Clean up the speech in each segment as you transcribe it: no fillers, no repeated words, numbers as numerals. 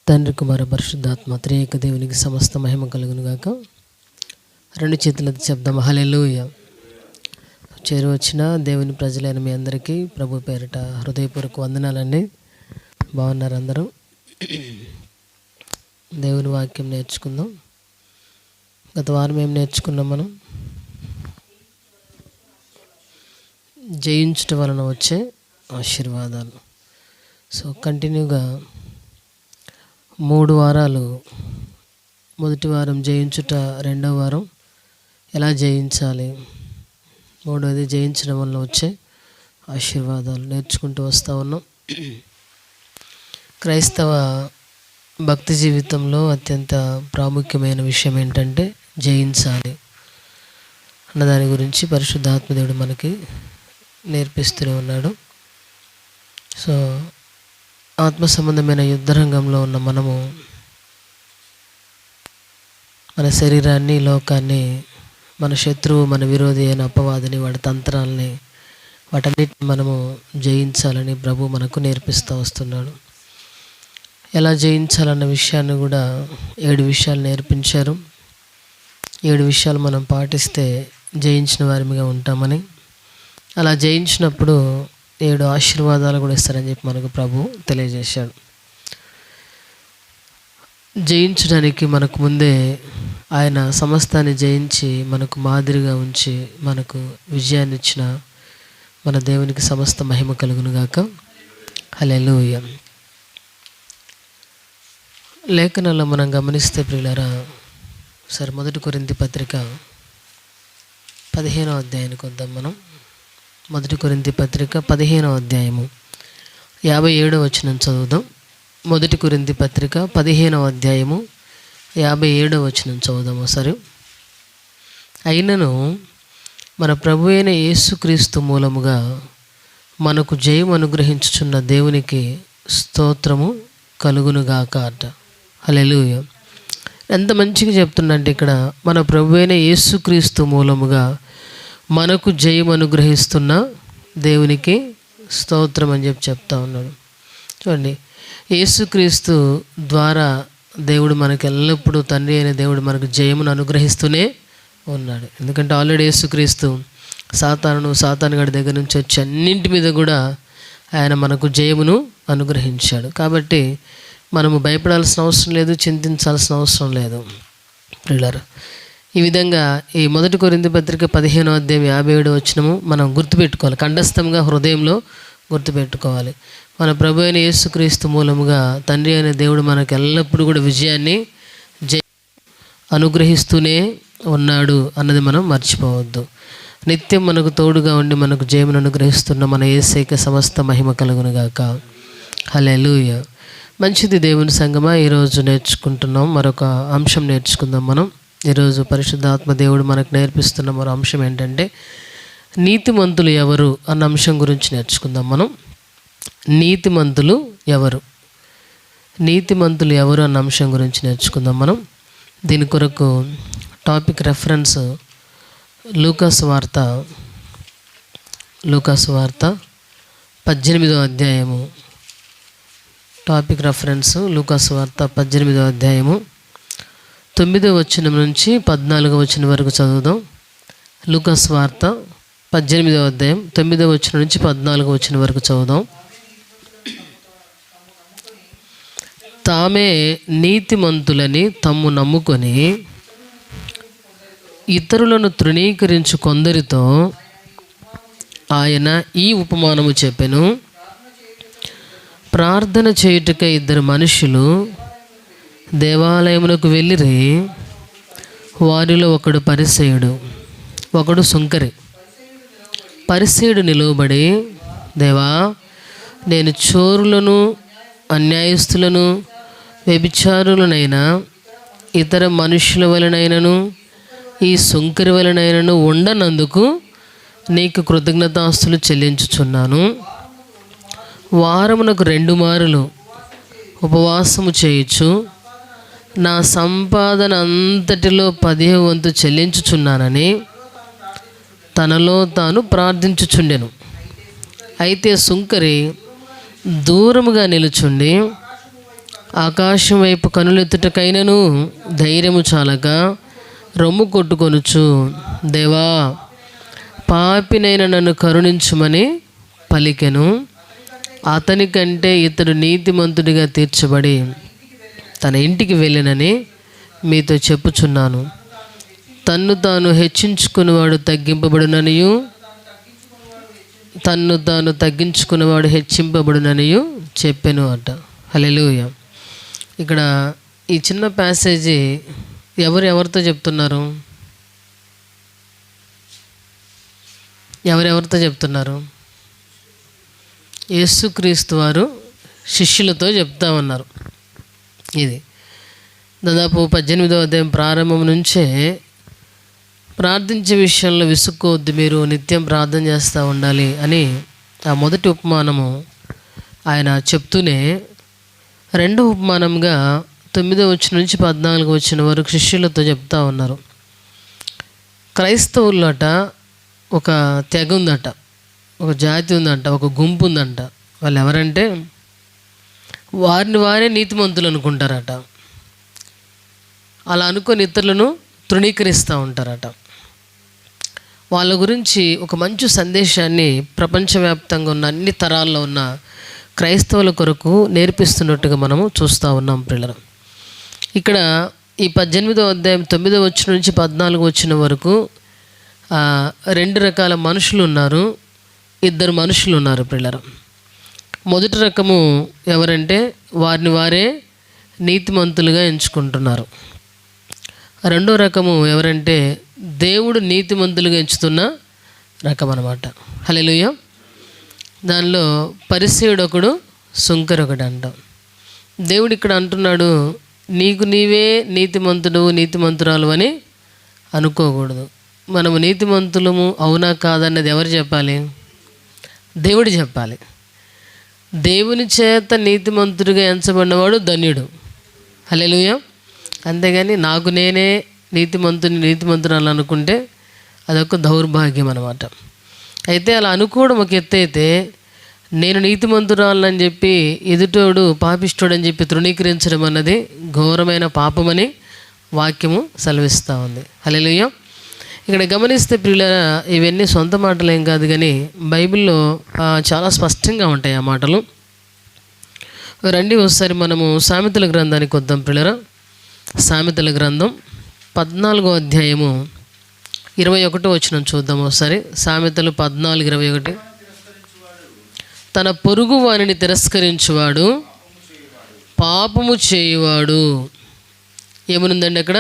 తండ్రి కుమార పరిశుద్ధాత్మ త్రియేక దేవునికి సమస్త మహిమ కలుగును గాక. రెండు చేతులతో చెప్దాం హల్లెలూయా. చేరువచ్చిన దేవుని ప్రజలైన మీ అందరికీ ప్రభు పేరిట హృదయపూర్వక వందనాలండి. బాగున్నారు అందరూ? దేవుని వాక్యం నేర్చుకుందాం. గత వారం ఏం నేర్చుకున్నాం మనం? జయించటం వలన వచ్చే ఆశీర్వాదాలు. సో కంటిన్యూగా 3 వారాలు, మొదటి వారం జయించుట, రెండవ వారం ఎలా జయించాలి, మూడవది జయించడం వల్ల వచ్చే ఆశీర్వాదాలు నేర్చుకుంటూ వస్తూ ఉన్నాం. క్రైస్తవ భక్తి జీవితంలో అత్యంత ప్రాముఖ్యమైన విషయం ఏంటంటే జయించాలి అన్న దాని గురించి పరిశుద్ధాత్మదేవుడు మనకి నేర్పిస్తూనే ఉన్నాడు. సో ఆత్మ సంబంధమైన యుద్ధరంగంలో ఉన్న మనము మన శరీరాన్ని, లోకాన్ని, మన శత్రువు, మన విరోధి అయిన అపవాదిని, వాడి తంత్రాలని, వాటన్నిటిని మనము జయించాలని ప్రభు మనకు నేర్పిస్తూ వస్తున్నాడు. ఎలా జయించాలన్న విషయాన్ని కూడా 7 విషయాలు నేర్పించారు. 7 విషయాలు మనం పాటిస్తే జయించిన వారిగా ఉంటామని, అలా జయించినప్పుడు 7 ఆశీర్వాదాలు కూడా ఇస్తారని చెప్పి మనకు ప్రభు తెలియజేశాడు. జయించడానికి మనకు ముందే ఆయన సమస్తాన్ని జయించి మనకు మాదిరిగా ఉంచి మనకు విజయాన్ని ఇచ్చిన మన దేవునికి సమస్త మహిమ కలుగును గాక. హల్లెలూయా. లేఖనాల్లో మనం గమనిస్తే ప్రియులారా, సరే 1 కొరింథీ పత్రిక 15వ అధ్యాయానికి వద్దాం మనం. 1 కొరింథీ పత్రిక 15వ అధ్యాయము 57వ వచనం చదువుదాం. 1 కొరింథీ పత్రిక 15వ అధ్యాయము 57వ వచనం చదువుదాం ఒకసారి. అయినను మన ప్రభు అయిన యేసుక్రీస్తు మూలముగా మనకు జయం అనుగ్రహించుచున్న దేవునికి స్తోత్రము కలుగునుగాక అట. హల్లెలూయా. ఎంత మంచిగా చెప్తుందంటే ఇక్కడ మన ప్రభు అయిన యేసుక్రీస్తు మూలముగా మనకు జయం అనుగ్రహిస్తున్న దేవునికి స్తోత్రం అని చెప్పి చెప్తా ఉన్నాడు. చూడండి, యేసుక్రీస్తు ద్వారా దేవుడు మనకు ఎల్లప్పుడూ, తండ్రి అయిన దేవుడు మనకు జయమును అనుగ్రహిస్తూనే ఉన్నాడు. ఎందుకంటే ఆల్రెడీ యేసుక్రీస్తు సాతాను గాడి దగ్గర నుంచి వచ్చి అన్నింటి మీద కూడా ఆయన మనకు జయమును అనుగ్రహించాడు. కాబట్టి మనము భయపడాల్సిన అవసరం లేదు, చింతించాల్సిన అవసరం లేదు ప్రియులారా. ఈ విధంగా ఈ 1 కొరింథీ పత్రిక 15వ అధ్యాయం 57వ వచనము మనం గుర్తుపెట్టుకోవాలి, కంఠస్థంగా హృదయంలో గుర్తుపెట్టుకోవాలి. మన ప్రభు అయిన యేసుక్రీస్తు మూలముగా తండ్రి అయిన దేవుడు మనకు ఎల్లప్పుడూ కూడా విజయాన్ని అనుగ్రహిస్తూనే ఉన్నాడు అన్నది మనం మర్చిపోవద్దు. నిత్యం మనకు తోడుగా ఉండి మనకు జయమును అనుగ్రహిస్తున్న మన యేసయ్యకే సమస్త మహిమ కలుగునుగాక. హల్లెలూయా. మంచిది దేవుని సంగమా, ఈరోజు నేర్చుకుంటున్నాం మరొక అంశం నేర్చుకుందాం మనం. ఈరోజు పరిశుద్ధాత్మ దేవుడు మనకు నేర్పిస్తున్న మరో అంశం ఏంటంటే నీతిమంతులు ఎవరు అన్న అంశం గురించి నేర్చుకుందాం మనం. నీతిమంతులు ఎవరు, నీతిమంతులు ఎవరు అన్న అంశం గురించి నేర్చుకుందాం మనం. దీని కొరకు టాపిక్ రెఫరెన్స్ లూకాసు వార్త 18వ అధ్యాయము. టాపిక్ రెఫరెన్స్ లూకాసు వార్త 18వ అధ్యాయము 9వ వచనం నుంచి 14వ వచనం వరకు చదువుదాం. లూకాసు వార్త 18వ అధ్యాయం 9వ వచనం నుంచి 14వ వచనం వరకు చదువుదాం. తామే నీతిమంతులని తమ్ము నమ్ముకొని ఇతరులను తృణీకరించు కొందరితో ఆయన ఈ ఉపమానము చెప్పెను. ప్రార్థన చేయుటకై 2 మనుషులు దేవాలయమునకు వెళ్ళిరి. వారిలో ఒకడు పరిసయ్యుడు, ఒకడు సుంకరి. పరిసయ్యుడు నిలువబడి, దేవా, నేను చోరులను, అన్యాయస్తులను, వ్యభిచారులనైనా, ఇతర మనుషుల వలనైనను, ఈ సుంకరి వలనైనను ఉండనందుకు నీకు కృతజ్ఞతాస్తులు చెల్లించుచున్నాను. వారమునకు 2 మారులు ఉపవాసము చేయుచు నా సంపాదన అంతటిలో 10వ వంతు చెల్లించుచున్నానని తనలో తాను ప్రార్థించుచుండెను. అయితే సుంకరి దూరముగా నిలుచుండి ఆకాశం వైపు కనులెత్తుటకైనను ధైర్యము చాలక రొమ్ము కొట్టుకొనుచు, దేవా పాపినైన నన్ను కరుణించుమని పలికెను. అతని కంటే ఇతడు నీతిమంతుడిగా తీర్చబడి తన ఇంటికి వెళ్ళినని మీతో చెప్పుచున్నాను. తన్ను తాను హెచ్చించుకునేవాడు తగ్గింపబడుననియు, తన్ను తాను తగ్గించుకునేవాడు హెచ్చింపబడుననియు చెప్పెను అట. హల్లెలూయా. ఇక్కడ ఈ చిన్న ప్యాసేజీ ఎవరితో చెప్తున్నారు? ఎవరెవరితో చెప్తున్నారు? యేసుక్రీస్తు వారు శిష్యులతో చెప్తా ఉన్నారు. ఇది దాదాపు 18వ అధ్యాయం ప్రారంభం నుంచే ప్రార్థించే విషయంలో విసుక్కోవద్దు, మీరు నిత్యం ప్రార్థన చేస్తూ ఉండాలి అని ఆ మొదటి ఉపమానము ఆయన చెప్తూనే, రెండవ ఉపమానంగా 9వ వచనం నుంచి 14వ వచనం వరకు శిష్యులతో చెప్తా ఉన్నారు. క్రైస్తవులట ఒక తెగ ఉందట, ఒక జాతి ఉందంట, ఒక గుంపు ఉందంట. వాళ్ళు ఎవరంటే వారిని వారే నీతిమంతులు అనుకుంటారట. అలా అనుకొని ఇతరులను తృణీకరిస్తూ ఉంటారట. వాళ్ళ గురించి ఒక మంచి సందేశాన్ని ప్రపంచవ్యాప్తంగా ఉన్న అన్ని తరాల్లో ఉన్న క్రైస్తవుల కొరకు నేర్పిస్తున్నట్టుగా మనము చూస్తూ ఉన్నాం పిల్లలు. ఇక్కడ ఈ 18వ అధ్యాయం 9వ వచనం నుంచి 14వ వచనం వరకు 2 రకాల మనుషులు ఉన్నారు, 2 మనుషులు ఉన్నారు పిల్లలు. మొదటి రకము ఎవరంటే వారిని వారే నీతిమంతులుగా ఎంచుకుంటున్నారు. రెండో రకము ఎవరంటే దేవుడు నీతిమంతులుగా ఎంచుతున్న రకం అన్నమాట. హల్లెలూయా. దానిలో పరిసయ్యుడు ఒకడు, సుంకరు ఒకడు అంటాం. దేవుడు ఇక్కడ అంటున్నాడు, నీకు నీవే నీతిమంతుడు నీతిమంతురాలు అని అనుకోకూడదు. మనము నీతిమంతులము అవునా కాదన్నది ఎవరు చెప్పాలి? దేవుడు చెప్పాలి. దేవుని చేత నీతిమంతుడిగా ఎంచబడినవాడు ధన్యుడు. హల్లెలూయా. అంతేగాని నాకు నేనే నీతిమంతురాలు అనుకుంటే అదొక దౌర్భాగ్యం అన్నమాట. అయితే అలా అనుకోవడం ఒక ఎత్తు అయితే, నేను నీతిమంతురాలని చెప్పి ఎదుటోడు పాపిష్టోడని చెప్పి తృణీకరించడం అన్నది ఘోరమైన పాపమని వాక్యము సెలవిస్తూ ఉంది. హల్లెలూయా. ఇక్కడ గమనిస్తే ప్రియులారా, ఇవన్నీ సొంత మాటలు ఏం కాదు, కానీ బైబిల్లో చాలా స్పష్టంగా ఉంటాయి ఆ మాటలు. రండి ఒకసారి మనము సామెతల గ్రంథానికి వద్దాం ప్రియులారా. సామెతల గ్రంథం 14వ అధ్యాయము 21వ వచనం చూద్దాం ఒకసారి. సామెతలు 14:21. తన పొరుగు వానిని తిరస్కరించువాడు పాపము చేయువాడు. ఏమనుందండి అక్కడ?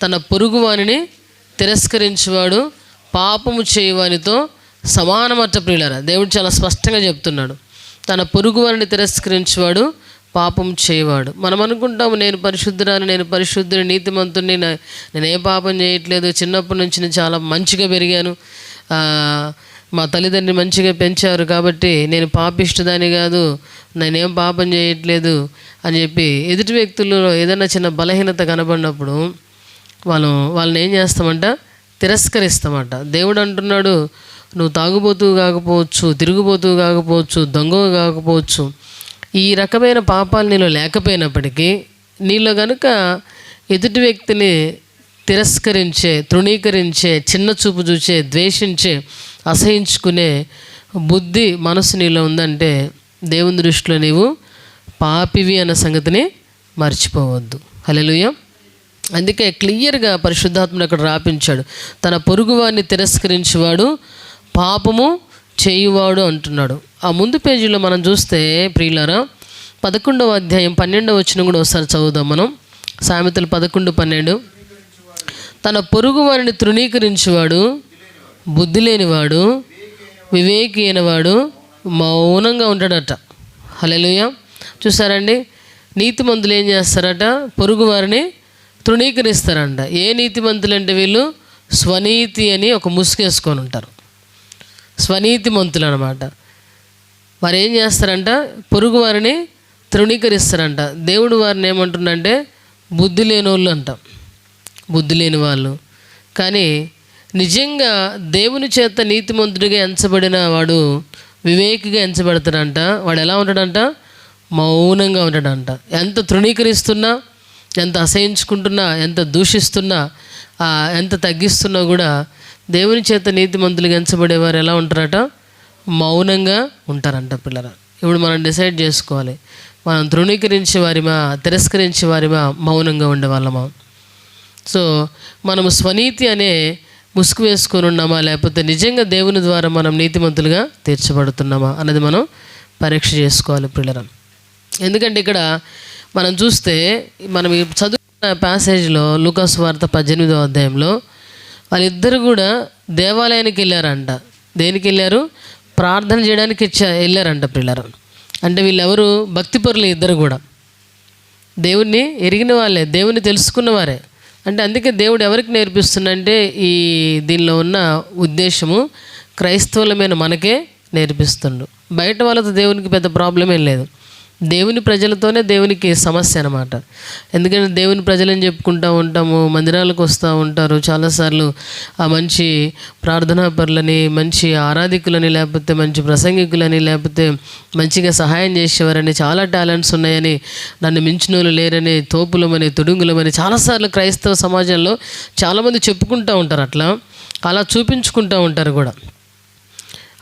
తన పొరుగు వానిని తిరస్కరించువాడు పాపము చేయువానితో సమానమట ప్రియులారా. దేవుడు చాలా స్పష్టంగా చెప్తున్నాడు, తన పొరుగు వారిని తిరస్కరించేవాడు పాపం చేయవాడు. మనం అనుకుంటాము, నేను పరిశుద్ధుని నీతిమంతుని, నేనేం పాపం చేయట్లేదు, చిన్నప్పటి నుంచి నేను చాలా మంచిగా పెరిగాను, మా తల్లిదండ్రులు మంచిగా పెంచారు కాబట్టి నేను పాపిష్టిదాని కాదు, నేనేం పాపం చేయట్లేదు అని చెప్పి ఎదుటి వ్యక్తుల్లో ఏదైనా చిన్న బలహీనత కనబడినప్పుడు వాళ్ళని ఏం చేస్తామంట? తిరస్కరిస్తామంట. దేవుడు అంటున్నాడు, నువ్వు తాగుబోతూ కాకపోవచ్చు, తిరుగుబోతూ కాకపోవచ్చు, దొంగ కాకపోవచ్చు, ఈ రకమైన పాపాలు నీలో లేకపోయినప్పటికీ నీలో కనుక ఎదుటి వ్యక్తిని తిరస్కరించే, తృణీకరించే, చిన్న చూపు చూచే, ద్వేషించే, అసహించుకునే బుద్ధి మనసు నీలో ఉందంటే దేవుని దృష్టిలో నీవు పాపివి అన్న సంగతిని మర్చిపోవద్దు. హల్లెలూయా. అందుకే క్లియర్గా పరిశుద్ధాత్ముడు అక్కడ రాపించాడు, తన పొరుగువాడిని తిరస్కరించేవాడు పాపము చేయువాడు అంటున్నాడు. ఆ ముందు పేజీలో మనం చూస్తే ప్రియులారా, 11వ అధ్యాయం 12వ వచనం కూడా ఒకసారి చదువుదాం మనం. సామెతలు 11:12. తన పొరుగు వారిని తృణీకరించేవాడు బుద్ధి లేనివాడు, వివేకి అయినవాడు మౌనంగా ఉంటాడట. హల్లెలూయా. చూసారండి, నీతిమంతులు ఏం చేస్తారట? పొరుగు వారిని తృణీకరిస్తారంట. ఏ నీతిమంతులు అంటే వీళ్ళు స్వనీతి అని ఒక ముసుగేసుకొని ఉంటారు. స్వనీతిమంతులు అనమాట. వారు ఏం చేస్తారంట? పొరుగు వారిని తృణీకరిస్తారంట. దేవుడు వారిని ఏమంటుండంటే బుద్ధి లేని వాళ్ళు అంట, బుద్ధి లేని వాళ్ళు. కానీ నిజంగా దేవుని చేత నీతిమంతుడిగా ఎంచబడిన వాడు వివేకిగా ఎంచబడతాడంట. వాడు ఎలా ఉంటాడంట? మౌనంగా ఉంటాడంట. ఎంత తృణీకరిస్తున్నా, ఎంత అసహించుకుంటున్నా, ఎంత దూషిస్తున్నా, ఎంత తగ్గిస్తున్నా కూడా దేవుని చేత నీతిమంతులుగా ఎంచబడేవారు ఎలా ఉంటారట? మౌనంగా ఉంటారంట పిల్లరా. ఇప్పుడు మనం డిసైడ్ చేసుకోవాలి, మనం తృణీకరించే వారిమా, తిరస్కరించే వారిమా, మౌనంగా ఉండేవాళ్ళమా? సో మనము స్వనీతి అనే ముసుగు వేసుకొని ఉన్నామా, లేకపోతే నిజంగా దేవుని ద్వారా మనం నీతిమంతులుగా తీర్చబడుతున్నామా అన్నది మనం పరీక్ష చేసుకోవాలి పిల్లరా. ఎందుకంటే ఇక్కడ మనం చూస్తే, మనం చదువుకున్న ప్యాసేజ్లో లూకాసు వార్త 18వ అధ్యాయంలో వాళ్ళిద్దరు కూడా దేవాలయానికి వెళ్ళారంట. దేనికి వెళ్ళారు? ప్రార్థన చేయడానికి వెళ్ళారంట పిల్లరా. అంటే వీళ్ళెవరు? భక్తిపరులు ఇద్దరు కూడా, దేవుణ్ణి ఎరిగిన వాళ్ళే, దేవుణ్ణి తెలుసుకున్నవారే. అంటే అందుకే దేవుడు ఎవరికి నేర్పిస్తుందంటే, ఈ దీనిలో ఉన్న ఉద్దేశము క్రైస్తవులమైన మనకే నేర్పిస్తుండు. బయట వాళ్ళతో దేవునికి పెద్ద ప్రాబ్లం ఏం లేదు, దేవుని ప్రజలతోనే దేవునికి సమస్య అన్నమాట. ఎందుకంటే దేవుని ప్రజలని చెప్పుకుంటూ ఉంటాము, మందిరాలకు వస్తూ ఉంటారు చాలాసార్లు. ఆ మంచి ప్రార్థనా పరులని, మంచి ఆరాధికులని, లేకపోతే మంచి ప్రసంగికులని, లేకపోతే మంచిగా సహాయం చేసేవారని, చాలా టాలెంట్స్ ఉన్నాయని, నన్ను మించిన వాళ్ళు లేరని, తోపులమని, తుడుంగులమని చాలాసార్లు క్రైస్తవ సమాజంలో చాలామంది చెప్పుకుంటూ ఉంటారు. అలా చూపించుకుంటూ ఉంటారు కూడా.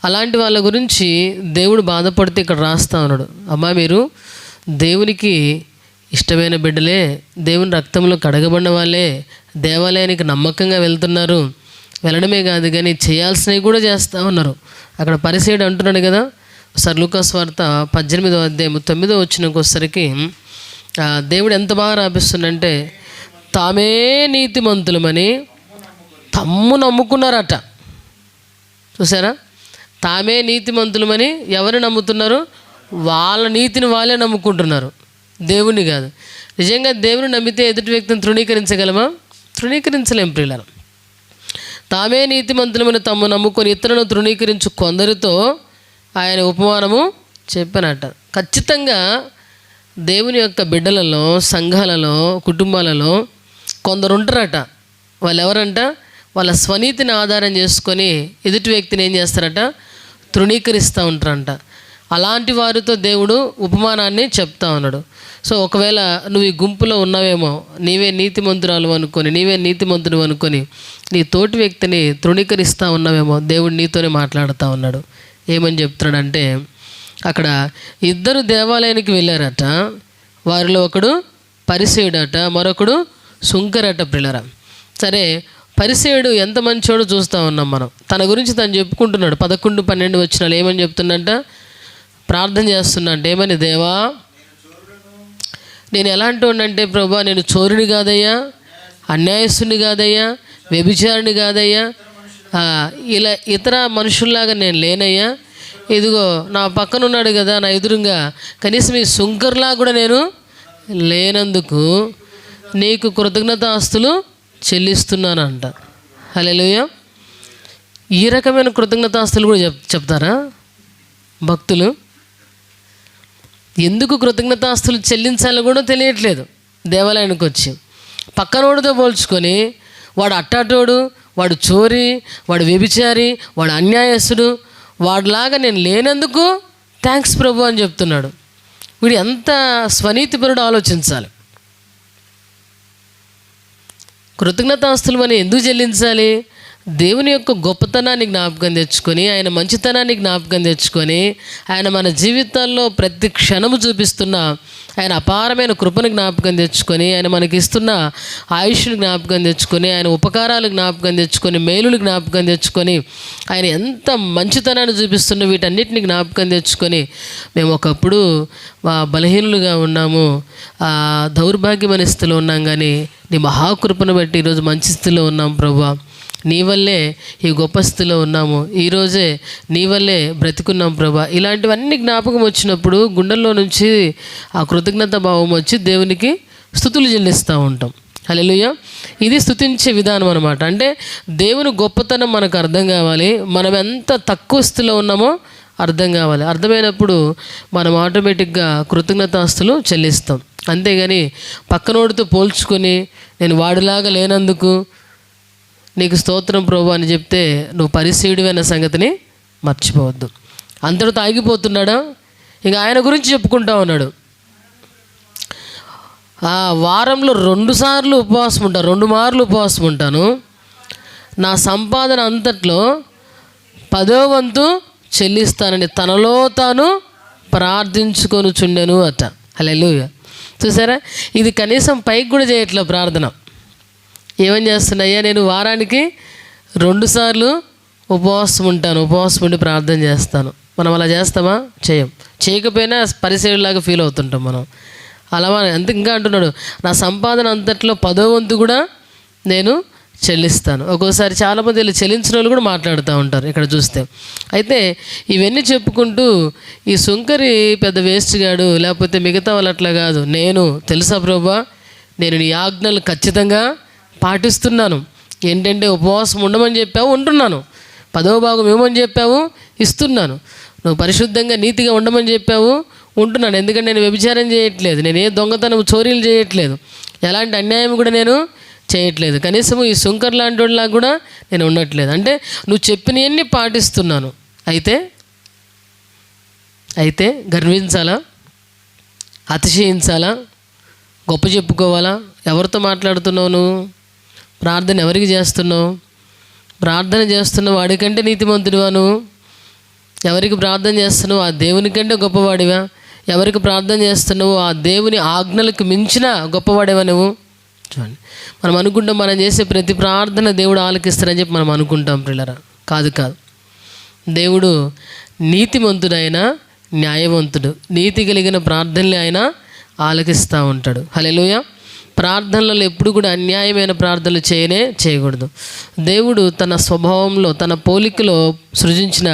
అలాంటి వాళ్ళ గురించి దేవుడు బాధపడితే ఇక్కడ రాస్తా ఉన్నాడు, అమ్మా మీరు దేవునికి ఇష్టమైన బిడ్డలే, దేవుని రక్తంలో కడగబడిన వాళ్ళే, దేవాలయానికి నమ్మకంగా వెళ్తున్నారు, వెళ్ళడమే కాదు కానీ చేయాల్సినవి కూడా చేస్తూ ఉన్నారు. అక్కడ పరిసేయుడు అంటున్నాడు కదా, ఒకసారి లూకాసు వార్త 18వ అధ్యాయం 9వ వచనంకి వచ్చేసరికి దేవుడు ఎంత బాగా రాపిస్తుందంటే, తామే నీతిమంతులమని తమ్ము నమ్ముకున్నారట. చూసారా? తామే నీతిమంతులమని ఎవరు నమ్ముతున్నారు? వాళ్ళ నీతిని వాళ్ళే నమ్ముకుంటున్నారు, దేవుని కాదు. నిజంగా దేవుని నమ్మితే ఎదుటి వ్యక్తిని తృణీకరించగలమా? తృణీకరించలేం ప్రియులారా. తామే నీతిమంతులమని తమ్ము నమ్ముకొని ఇతరులను తృణీకరించు కొందరితో ఆయన ఉపమానము చెప్పానట. ఖచ్చితంగా దేవుని యొక్క బిడ్డలలో, సంఘాలలో, కుటుంబాలలో కొందరు ఉంటారట. వాళ్ళు ఎవరంట? వాళ్ళ స్వనీతిని ఆధారం చేసుకొని ఎదుటి వ్యక్తిని ఏం చేస్తారట? తృణీకరిస్తూ ఉంటారంట. అలాంటి వారితో దేవుడు ఉపమానాన్ని చెప్తా ఉన్నాడు. సో ఒకవేళ నువ్వు ఈ గుంపులో ఉన్నావేమో, నీవే నీతిమంతురాలు అనుకొని, నీవే నీతిమంతుడు అనుకొని నీ తోటి వ్యక్తిని తృణీకరిస్తూ ఉన్నావేమో, దేవుడు నీతోనే మాట్లాడుతూ ఉన్నాడు. ఏమని చెప్తున్నాడంటే, అక్కడ ఇద్దరు దేవాలయానికి వెళ్ళారట. వారిలో ఒకడు పరిసేయుడట, మరొకడు సుంకరట పిల్లరా. సరే, పరిసేయుడు ఎంత మంచోడో చూస్తూ ఉన్నాం మనం. తన గురించి తను చెప్పుకుంటున్నాడు. 11, 12 వచనాలు ఏమని చెప్తున్నట్ట? ప్రార్థన చేస్తున్నా అంటే ఏమని? దేవా, నేను ఎలాంటి వాడినంటే ప్రభా, నేను చోరుని కాదయ్యా, అన్యాయస్తుని కాదయ్యా, వ్యభిచారిని కాదయ్యా, ఇలా ఇతర మనుషుల్లాగా నేను లేనయ్యా. ఇదిగో నా పక్కన ఉన్నాడు కదా నా ఎదురుగా, కనీసం ఈ సుంకర్లా కూడా నేను లేనందుకు నీకు కృతజ్ఞతాస్తులు చెల్లిస్తున్నానంట. హల్లెలూయా. ఈ రకమైన కృతజ్ఞతాస్తులు కూడా చెప్తారా భక్తులు? ఎందుకు కృతజ్ఞతాస్తులు చెల్లించాలో కూడా తెలియట్లేదు. దేవాలయానికి వచ్చి పక్కనోడితో పోల్చుకొని, వాడు అట్టాటోడు, వాడు చోరీ, వాడు వ్యభిచారి, వాడు అన్యాయస్తుడు, వాడిలాగా నేను లేనందుకు థ్యాంక్స్ ప్రభు అని చెప్తున్నాడు. వీడు ఎంత స్వనీతిపరుడు ఆలోచించాలి. కృతజ్ఞతాస్తులు మనం ఎందుకు చెల్లించాలి? దేవుని యొక్క గొప్పతనాన్ని జ్ఞాపకం తెచ్చుకొని, ఆయన మంచితనాన్ని జ్ఞాపకం తెచ్చుకొని, ఆయన మన జీవితాల్లో ప్రతి క్షణము చూపిస్తున్న ఆయన అపారమైన కృపను జ్ఞాపకం తెచ్చుకొని, ఆయన మనకి ఇస్తున్న ఆయుష్ను జ్ఞాపకం తెచ్చుకొని, ఆయన ఉపకారాలు జ్ఞాపకం తెచ్చుకొని, మేలులు జ్ఞాపకం తెచ్చుకొని, ఆయన ఎంత మంచితనాన్ని చూపిస్తున్న వీటన్నిటిని జ్ఞాపకం తెచ్చుకొని, మేము ఒకప్పుడు బలహీనులుగా ఉన్నాము, దౌర్భాగ్యమైన స్థితిలో ఉన్నాం, కానీ నీ మహాకృపను బట్టి ఈరోజు మంచి స్థితిలో ఉన్నాం ప్రభువా. నీ వల్లే ఈ గొప్ప స్థితిలో ఉన్నాము, ఈరోజే నీ వల్లే బ్రతికున్నాం ప్రభా. ఇలాంటివన్నీ జ్ఞాపకం వచ్చినప్పుడు గుండెల్లో నుంచి ఆ కృతజ్ఞత భావం వచ్చి దేవునికి స్తుతులు చెల్లిస్తూ ఉంటాం. హల్లెలూయా. ఇది స్తుతించే విధానం అనమాట. అంటే దేవుని గొప్పతనం మనకు అర్థం కావాలి, మనం ఎంత తక్కువ స్థితిలో ఉన్నామో అర్థం కావాలి. అర్థమైనప్పుడు మనం ఆటోమేటిక్గా కృతజ్ఞతాస్తులు చెల్లిస్తాం. అంతేగాని పక్కనోడితో పోల్చుకొని నేను వాడిలాగా లేనందుకు నీకు స్తోత్రం ప్రభు అని చెప్తే నువ్వు పరిసేయుడివైన సంగతిని మర్చిపోవద్దు. అంతటితో ఆగిపోతున్నాడా? ఇక ఆయన గురించి చెప్పుకుంటా ఉన్నాడు. వారంలో 2 సార్లు ఉపవాసం ఉంటాను, 2 మార్లు ఉపవాసం ఉంటాను, నా సంపాదన అంతట్లో 10వ వంతు చెల్లిస్తానని తనలో తాను ప్రార్థించుకొనుచుండెను అట. హల్లెలూయా. చూసారా, ఇది కనీసం పైకి కూడా చేయట్లే ప్రార్థన. ఏమని చేస్తున్నాయ్యా, నేను వారానికి 2 సార్లు ఉపవాసం ఉంటాను, ఉపవాసం ఉండి ప్రార్థన చేస్తాను. మనం అలా చేస్తామా? చేయకపోయినా పరిసరులాగా ఫీల్ అవుతుంటాం మనం. అలా అంతే. ఇంకా అంటున్నాడు, నా సంపాదన అంతట్లో 10వ వంతు కూడా నేను చెల్లిస్తాను. ఒక్కోసారి చాలామంది వీళ్ళు చెల్లించిన వాళ్ళు కూడా మాట్లాడుతూ ఉంటారు ఇక్కడ చూస్తే. అయితే ఇవన్నీ చెప్పుకుంటూ ఈ సుంకరి పెద్ద వేస్ట్ గాడు, లేకపోతే మిగతా వాళ్ళు అట్లా కాదు, నేను తెలుసా ప్రభువా, నేను నీ ఆజ్ఞలు ఖచ్చితంగా పాటిస్తున్నాను. ఏంటంటే ఉపవాసం ఉండమని చెప్పావు, ఉంటున్నాను. 10వ భాగం ఏమని చెప్పావు, ఇస్తున్నాను. నువ్వు పరిశుద్ధంగా నీతిగా ఉండమని చెప్పావు, ఉంటున్నాను. ఎందుకంటే నేను వ్యభిచారం చేయట్లేదు, నేను ఏ దొంగతనం చోరీలు చేయట్లేదు, ఎలాంటి అన్యాయం కూడా నేను చేయట్లేదు, కనీసము ఈ సుంకర్ లాంటి వాళ్ళ కూడా నేను ఉండట్లేదు. అంటే నువ్వు చెప్పినవన్నీ పాటిస్తున్నాను. అయితే గర్వించాలా, అతిశయించాలా, గొప్ప చెప్పుకోవాలా? ఎవరితో మాట్లాడుతున్నావు నువ్వు? ప్రార్థన ఎవరికి చేస్తున్నావు? ప్రార్థన చేస్తున్నావు వాడికంటే నీతిమంతుడివా నువ్వు? ఎవరికి ప్రార్థన చేస్తున్నావు? ఆ దేవుని కంటే గొప్పవాడివా? ఎవరికి ప్రార్థన చేస్తున్నావు? ఆ దేవుని ఆజ్ఞలకు మించిన గొప్పవాడివా నువ్వు? చూడండి, మనం అనుకుంటాం మనం చేసే ప్రతి ప్రార్థన దేవుడు ఆలకిస్తారని చెప్పి మనం అనుకుంటాం ప్రియులారా. కాదు. దేవుడు నీతిమంతుడైన న్యాయవంతుడు. నీతి కలిగిన ప్రార్థనలు ఆయన ఆలకిస్తూ ఉంటాడు. హల్లెలూయా. ప్రార్థనలలో ఎప్పుడు కూడా అన్యాయమైన ప్రార్థనలు చేయకూడదు. దేవుడు తన స్వభావంలో తన పోలికలో సృజించిన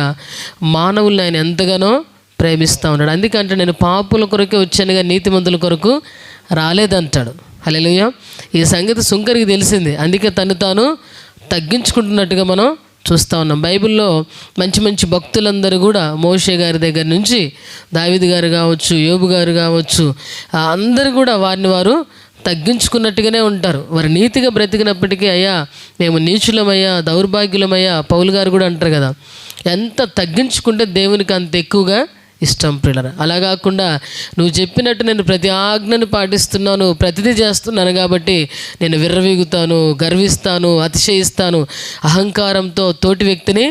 మానవుల్ని ఆయన ఎంతగానో ప్రేమిస్తూ ఉన్నాడు. అందుకంటే నేను పాపుల కొరకే వచ్చానుగా నీతిమంతుల కొరకు రాలేదంటాడు. హల్లెలూయా. ఈ సంగతి సుంకరికి తెలిసింది, అందుకే తను తాను తగ్గించుకుంటున్నట్టుగా మనం చూస్తూ ఉన్నాం. బైబిల్లో మంచి మంచి భక్తులందరూ కూడా మోషే గారి దగ్గర నుంచి దావీదు గారు కావచ్చు, యోబు గారు కావచ్చు, అందరూ కూడా వారిని వారు తగ్గించుకున్నట్టుగానే ఉంటారు. వారు నీతిగా బ్రతికినప్పటికీ అయ్యా మేము నీచులమయ్యా, దౌర్భాగ్యులమయ్యా, పౌలు గారు కూడా అంటారు కదా, ఎంత తగ్గించుకుంటే దేవునికి అంత ఎక్కువగా ఇష్టం ప్రియులారా. అలా కాకుండా నువ్వు చెప్పినట్టు నేను ప్రతి ఆజ్ఞను పాటిస్తున్నాను, ప్రతిదీ చేస్తున్నాను కాబట్టి నేను విర్రవీగుతాను, గర్విస్తాను, అతిశయిస్తాను, అహంకారంతో తోటి వ్యక్తిని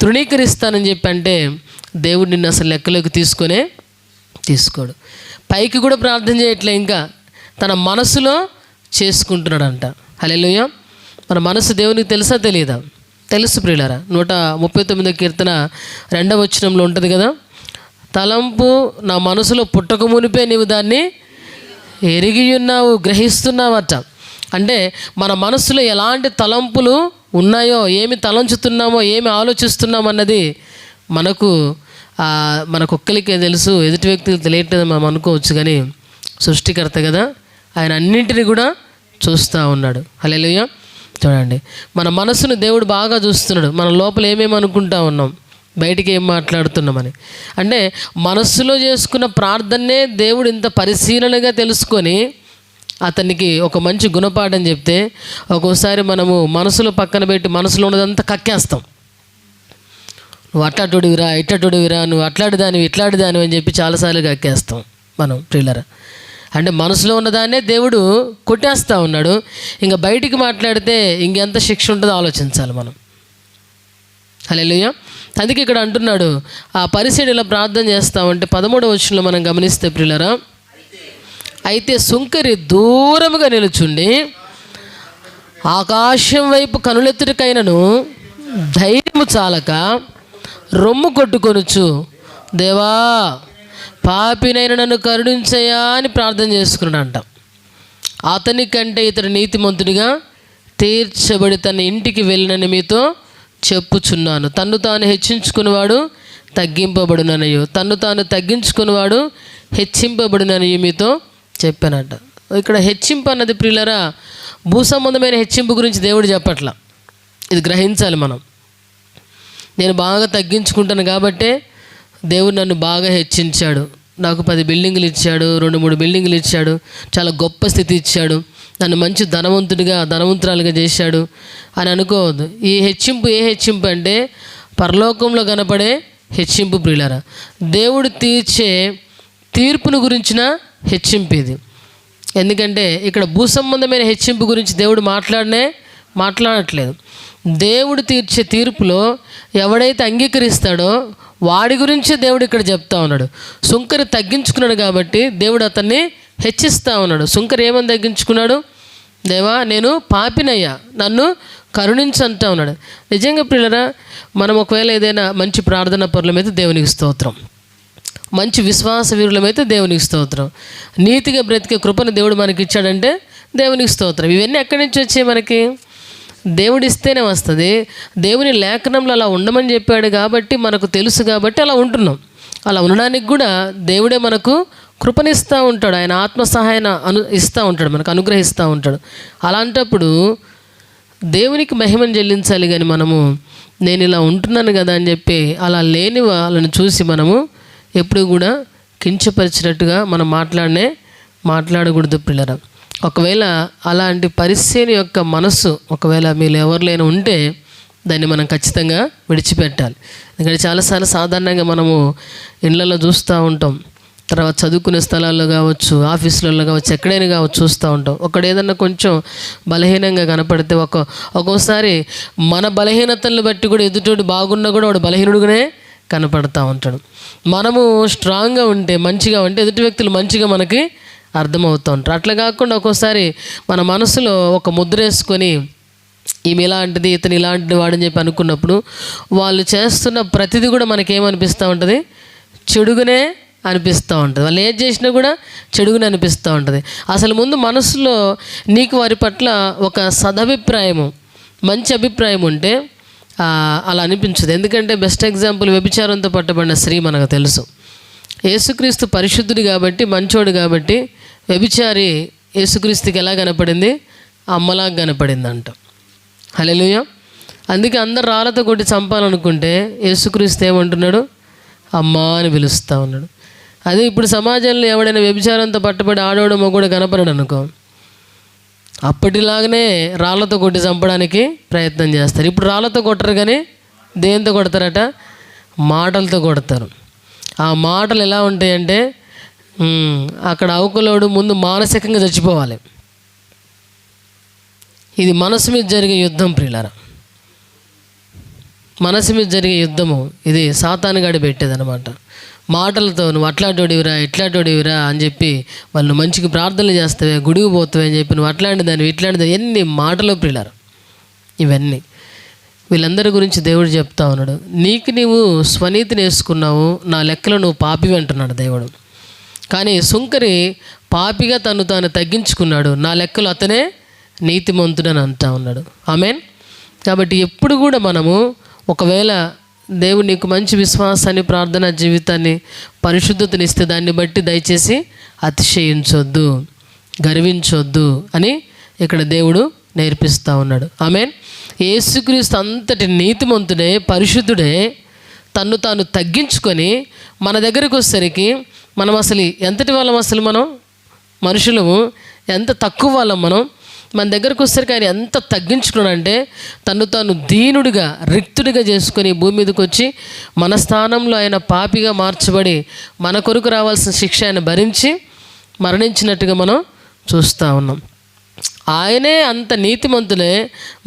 తృణీకరిస్తానని చెప్పి అంటే దేవుడు నిన్ను అసలు లెక్కలోకి తీసుకోడు. పైకి కూడా ప్రార్థన చేయట్లే, ఇంకా తన మనసులో చేసుకుంటున్నాడంట. హల్లెలూయా. మన మనసు దేవునికి తెలుసా తెలియదా? తెలుసు ప్రియులారా. 139వ కీర్తన 2వ వచనంలో ఉంటుంది కదా, తలంపు నా మనసులో పుట్టక మునిపే నీవు దాన్ని ఎరిగి ఉన్నావు, గ్రహిస్తున్నావట. అంటే మన మనసులో ఎలాంటి తలంపులు ఉన్నాయో, ఏమి తలంచుతున్నామో, ఏమి ఆలోచిస్తున్నామన్నది మనకొక్కరికే తెలుసు, ఎదుటి వ్యక్తికి తెలియట్లేదు మనం అనుకోవచ్చు. కానీ సృష్టికర్త కదా, ఆయన అన్నింటినీ కూడా చూస్తూ ఉన్నాడు. హల్లెలూయా. చూడండి, మన మనసును దేవుడు బాగా చూస్తున్నాడు. మన లోపల ఏమేమి అనుకుంటా ఉన్నాం, బయటికి ఏం మాట్లాడుతున్నామని. అంటే మనస్సులో చేసుకున్న ప్రార్థనే దేవుడు ఇంత పరిశీలనగా తెలుసుకొని అతనికి ఒక మంచి గుణపాఠం చెప్తే, ఒక్కోసారి మనము మనసులో పక్కన పెట్టి మనసులో ఉన్నదంతా కక్కేస్తాం. నువ్వు అట్లాటోడివిరా, ఇట్లాటోడివిరా, నువ్వు అట్లాడిదానివి, ఇట్లాడిదానివి అని చెప్పి చాలాసార్లు కక్కేస్తాం మనం ప్రియులరా. అంటే మనసులో ఉన్నదాన్నే దేవుడు కొట్టేస్తూ ఉన్నాడు. ఇంకా బయటికి మాట్లాడితే ఇంకెంత శిక్ష ఉంటుందో ఆలోచించాలి మనం. హల్లెలూయా. అందుకే ఇక్కడ అంటున్నాడు, ఆ పరిసెడు ఇలా ప్రార్థన చేస్తామంటే 13వ వచనంలో మనం గమనిస్తే ప్రియులరా, అయితే సుంకరి దూరముగా నిలుచుండి ఆకాశం వైపు కనులెత్తుటికైనను ధైర్యము చాలక రొమ్ము కొట్టుకొనుచు, దేవా పాపినైన నన్ను కరుణించయ్యా అని ప్రార్థన చేసుకున్నాడంట. అతని కంటే ఇతడు నీతిమంతుడిగా తీర్చబడి తన ఇంటికి వెళ్ళినని మీతో చెప్పుచున్నాను. తన్ను తాను హెచ్చించుకునేవాడు తగ్గింపబడుననియు, తన్ను తాను తగ్గించుకునేవాడు హెచ్చింపబడుననియు మీతో చెప్పానంట. ఇక్కడ హెచ్చింపు అన్నది ప్రియులరా భూ సంబంధమైన హెచ్చింపు గురించి దేవుడు చెప్పట్లా. ఇది గ్రహించాలి మనం. నేను బాగా తగ్గించుకుంటాను కాబట్టే దేవుడు నన్ను బాగా హెచ్చించాడు, నాకు 10 బిల్డింగులు ఇచ్చాడు, 2-3 బిల్డింగులు ఇచ్చాడు, చాలా గొప్ప స్థితి ఇచ్చాడు, నన్ను మంచి ధనవంతురాలుగా చేశాడు అని అనుకోవద్దు. ఈ హెచ్చింపు ఏ హెచ్చింపు అంటే పరలోకంలో కనపడే హెచ్చింపు ప్రియులారా. దేవుడు తీర్చే తీర్పును గురించిన హెచ్చింపు ఇది. ఎందుకంటే ఇక్కడ భూ సంబంధమైన హెచ్చింపు గురించి దేవుడు మాట్లాడట్లేదు. దేవుడు తీర్చే తీర్పులో ఎవడైతే అంగీకరిస్తాడో వాడి గురించే దేవుడు ఇక్కడ చెప్తా ఉన్నాడు. సుంకరి తగ్గించుకున్నాడు కాబట్టి దేవుడు అతన్ని హెచ్చిస్తూ ఉన్నాడు. సుంకరి ఏమని తగ్గించుకున్నాడు? దేవా, నేను పాపినయ్యా, నన్ను కరుణించంటా ఉన్నాడు. నిజంగా ప్రియులరా, మనం ఒకవేళ ఏదైనా మంచి ప్రార్థన పరులమైతే దేవునికి స్తోత్రం, మంచి విశ్వాస వీరులమైతే దేవునికి స్తోత్రం, నీతిగా బ్రతికే కృపను దేవుడు మనకి ఇచ్చాడంటే దేవునికి స్తోత్రం. ఇవన్నీ ఎక్కడి నుంచి వచ్చాయి? మనకి దేవుడు ఇస్తేనే వస్తుంది. దేవుని లేఖనంలో అలా ఉండమని చెప్పాడు కాబట్టి మనకు తెలుసు కాబట్టి అలా ఉంటున్నాం. అలా ఉండడానికి కూడా దేవుడే మనకు కృపనిస్తూ ఉంటాడు. ఆయన ఆత్మ సహాయాన్ని ఇస్తూ ఉంటాడు, మనకు అనుగ్రహిస్తూ ఉంటాడు. అలాంటప్పుడు దేవునికి మహిమను చెల్లించాలి. కానీ మనము నేను ఇలా ఉంటున్నాను కదా అని చెప్పి అలా లేని వాళ్ళని చూసి మనము ఎప్పుడు కూడా కించపరిచినట్టుగా మనం మాట్లాడకూడదు పిల్లరా. ఒకవేళ అలాంటి పరిస్థితి యొక్క మనస్సు ఒకవేళ మీరు ఎవరిలైనా ఉంటే దాన్ని మనం ఖచ్చితంగా విడిచిపెట్టాలి. ఎందుకంటే చాలాసార్లు సాధారణంగా మనము ఇళ్ళల్లో చూస్తూ ఉంటాం, తర్వాత చదువుకునే స్థలాల్లో కావచ్చు, ఆఫీసులలో కావచ్చు, ఎక్కడైనా కావచ్చు చూస్తూ ఉంటాం. ఒకడు ఏదన్నా కొంచెం బలహీనంగా కనపడితే ఒక్కోసారి మన బలహీనతలను బట్టి కూడా ఎదుటోడు బాగున్నా కూడా వాడు బలహీనుడుగానే కనపడతా ఉంటాడు. మనము స్ట్రాంగ్గా ఉంటే, మంచిగా ఉంటే ఎదుటి వ్యక్తులు మంచిగా మనకి అర్థమవుతూ ఉంటారు. అట్లా కాకుండా ఒక్కోసారి మన మనసులో ఒక ముద్ర వేసుకొని ఈమె ఇలాంటిది, ఇతను ఇలాంటిది వాడని చెప్పి అనుకున్నప్పుడు వాళ్ళు చేస్తున్న ప్రతిదీ కూడా మనకేమనిపిస్తూ ఉంటుంది? చెడుగానే అనిపిస్తూ ఉంటుంది. వాళ్ళు ఏది చేసినా కూడా చెడుగానే అనిపిస్తూ ఉంటుంది. అసలు ముందు మనసులో నీకు వారి పట్ల ఒక సదభిప్రాయము, మంచి అభిప్రాయం ఉంటే అలా అనిపించదు. ఎందుకంటే బెస్ట్ ఎగ్జాంపుల్ వ్యభిచారంతో పట్టబడిన స్త్రీ మనకు తెలుసు. యేసుక్రీస్తు పరిశుద్ధుడు కాబట్టి, మంచోడు కాబట్టి వ్యభిచారి యేసుక్రీస్తుకి ఎలా కనపడింది? అమ్మలాగా కనపడింది అంట. హల్లెలూయా. అందుకే అందరు రాళ్ళతో కొట్టి చంపాలనుకుంటే యేసుక్రీస్తు ఏమంటున్నాడు? అమ్మా అని పిలుస్తూ ఉన్నాడు. అదే ఇప్పుడు సమాజంలో ఎవడైనా వ్యభిచారంతో పట్టబడి ఆడోడు మొగుడు కనపడడు అనుకో, అప్పటిలాగానే రాళ్ళతో కొట్టి చంపడానికి ప్రయత్నం చేస్తారు. ఇప్పుడు రాళ్ళతో కొట్టరు కానీ దేంతో కొడతారట? మాటలతో కొడతారు. ఆ మాటలు ఎలా ఉంటాయంటే అక్కడ అవకలోడు ముందు మానసికంగా చచ్చిపోవాలి. ఇది మనసు మీద జరిగే యుద్ధం ప్రియులారా, మనసు మీద జరిగే యుద్ధము. ఇది సాతానుగాడి పెట్టేదన్నమాట. మాటలతో నువ్వు అట్లాంటోడివిరా, ఇట్లాంటోడివిరా అని చెప్పి వాళ్ళు మంచిగా ప్రార్థనలు చేస్తావే, గుడికి పోతావే అని చెప్పి నువ్వు అట్లాంటి దాన్ని ఇట్లాంటిది, ఎన్ని మాటలు ప్రియులారా ఇవన్నీ. వీళ్ళందరి గురించి దేవుడు చెప్తా ఉన్నాడు. నీకు నీవు స్వనీతిని వేసుకున్నావు, నా లెక్కలో నువ్వు పాపివి అంటున్నాడు దేవుడు. కానీ సుంకరి పాపిగా తను తాను తగ్గించుకున్నాడు, నా లెక్కలో అతనే నీతిమంతుడని అంటా ఉన్నాడు. ఆమేన్. కాబట్టి ఎప్పుడు కూడా మనము ఒకవేళ దేవుడు నీకు మంచి విశ్వాసాన్ని, ప్రార్థనా జీవితాన్ని, పరిశుద్ధతని ఇస్తే దాన్ని బట్టి దయచేసి అతిశయించొద్దు, గర్వించొద్దు అని ఇక్కడ దేవుడు నేర్పిస్తూ ఉన్నాడు. ఆమేన్. యేసుక్రీస్తు అంతటి నీతిమంతుడే, పరిశుద్ధుడే, తన్ను తాను తగ్గించుకొని మన దగ్గరకు వచ్చేసరికి మనం అసలు ఎంతటి వాళ్ళం? అసలు మనం మనుషులము ఎంత తక్కువ వాళ్ళం మనం. మన దగ్గరకు వచ్చేసరికి ఆయన ఎంత తగ్గించుకున్నాడంటే తను తాను దీనుడిగా, రిక్తుడిగా చేసుకొని భూమి మీదకి వచ్చి మన స్థానంలో ఆయన పాపిగా మార్చబడి మన కొరకు రావాల్సిన శిక్ష ఆయన భరించి మరణించినట్టుగా మనం చూస్తూ ఉన్నాం. ఆయనే అంత నీతిమంతులే,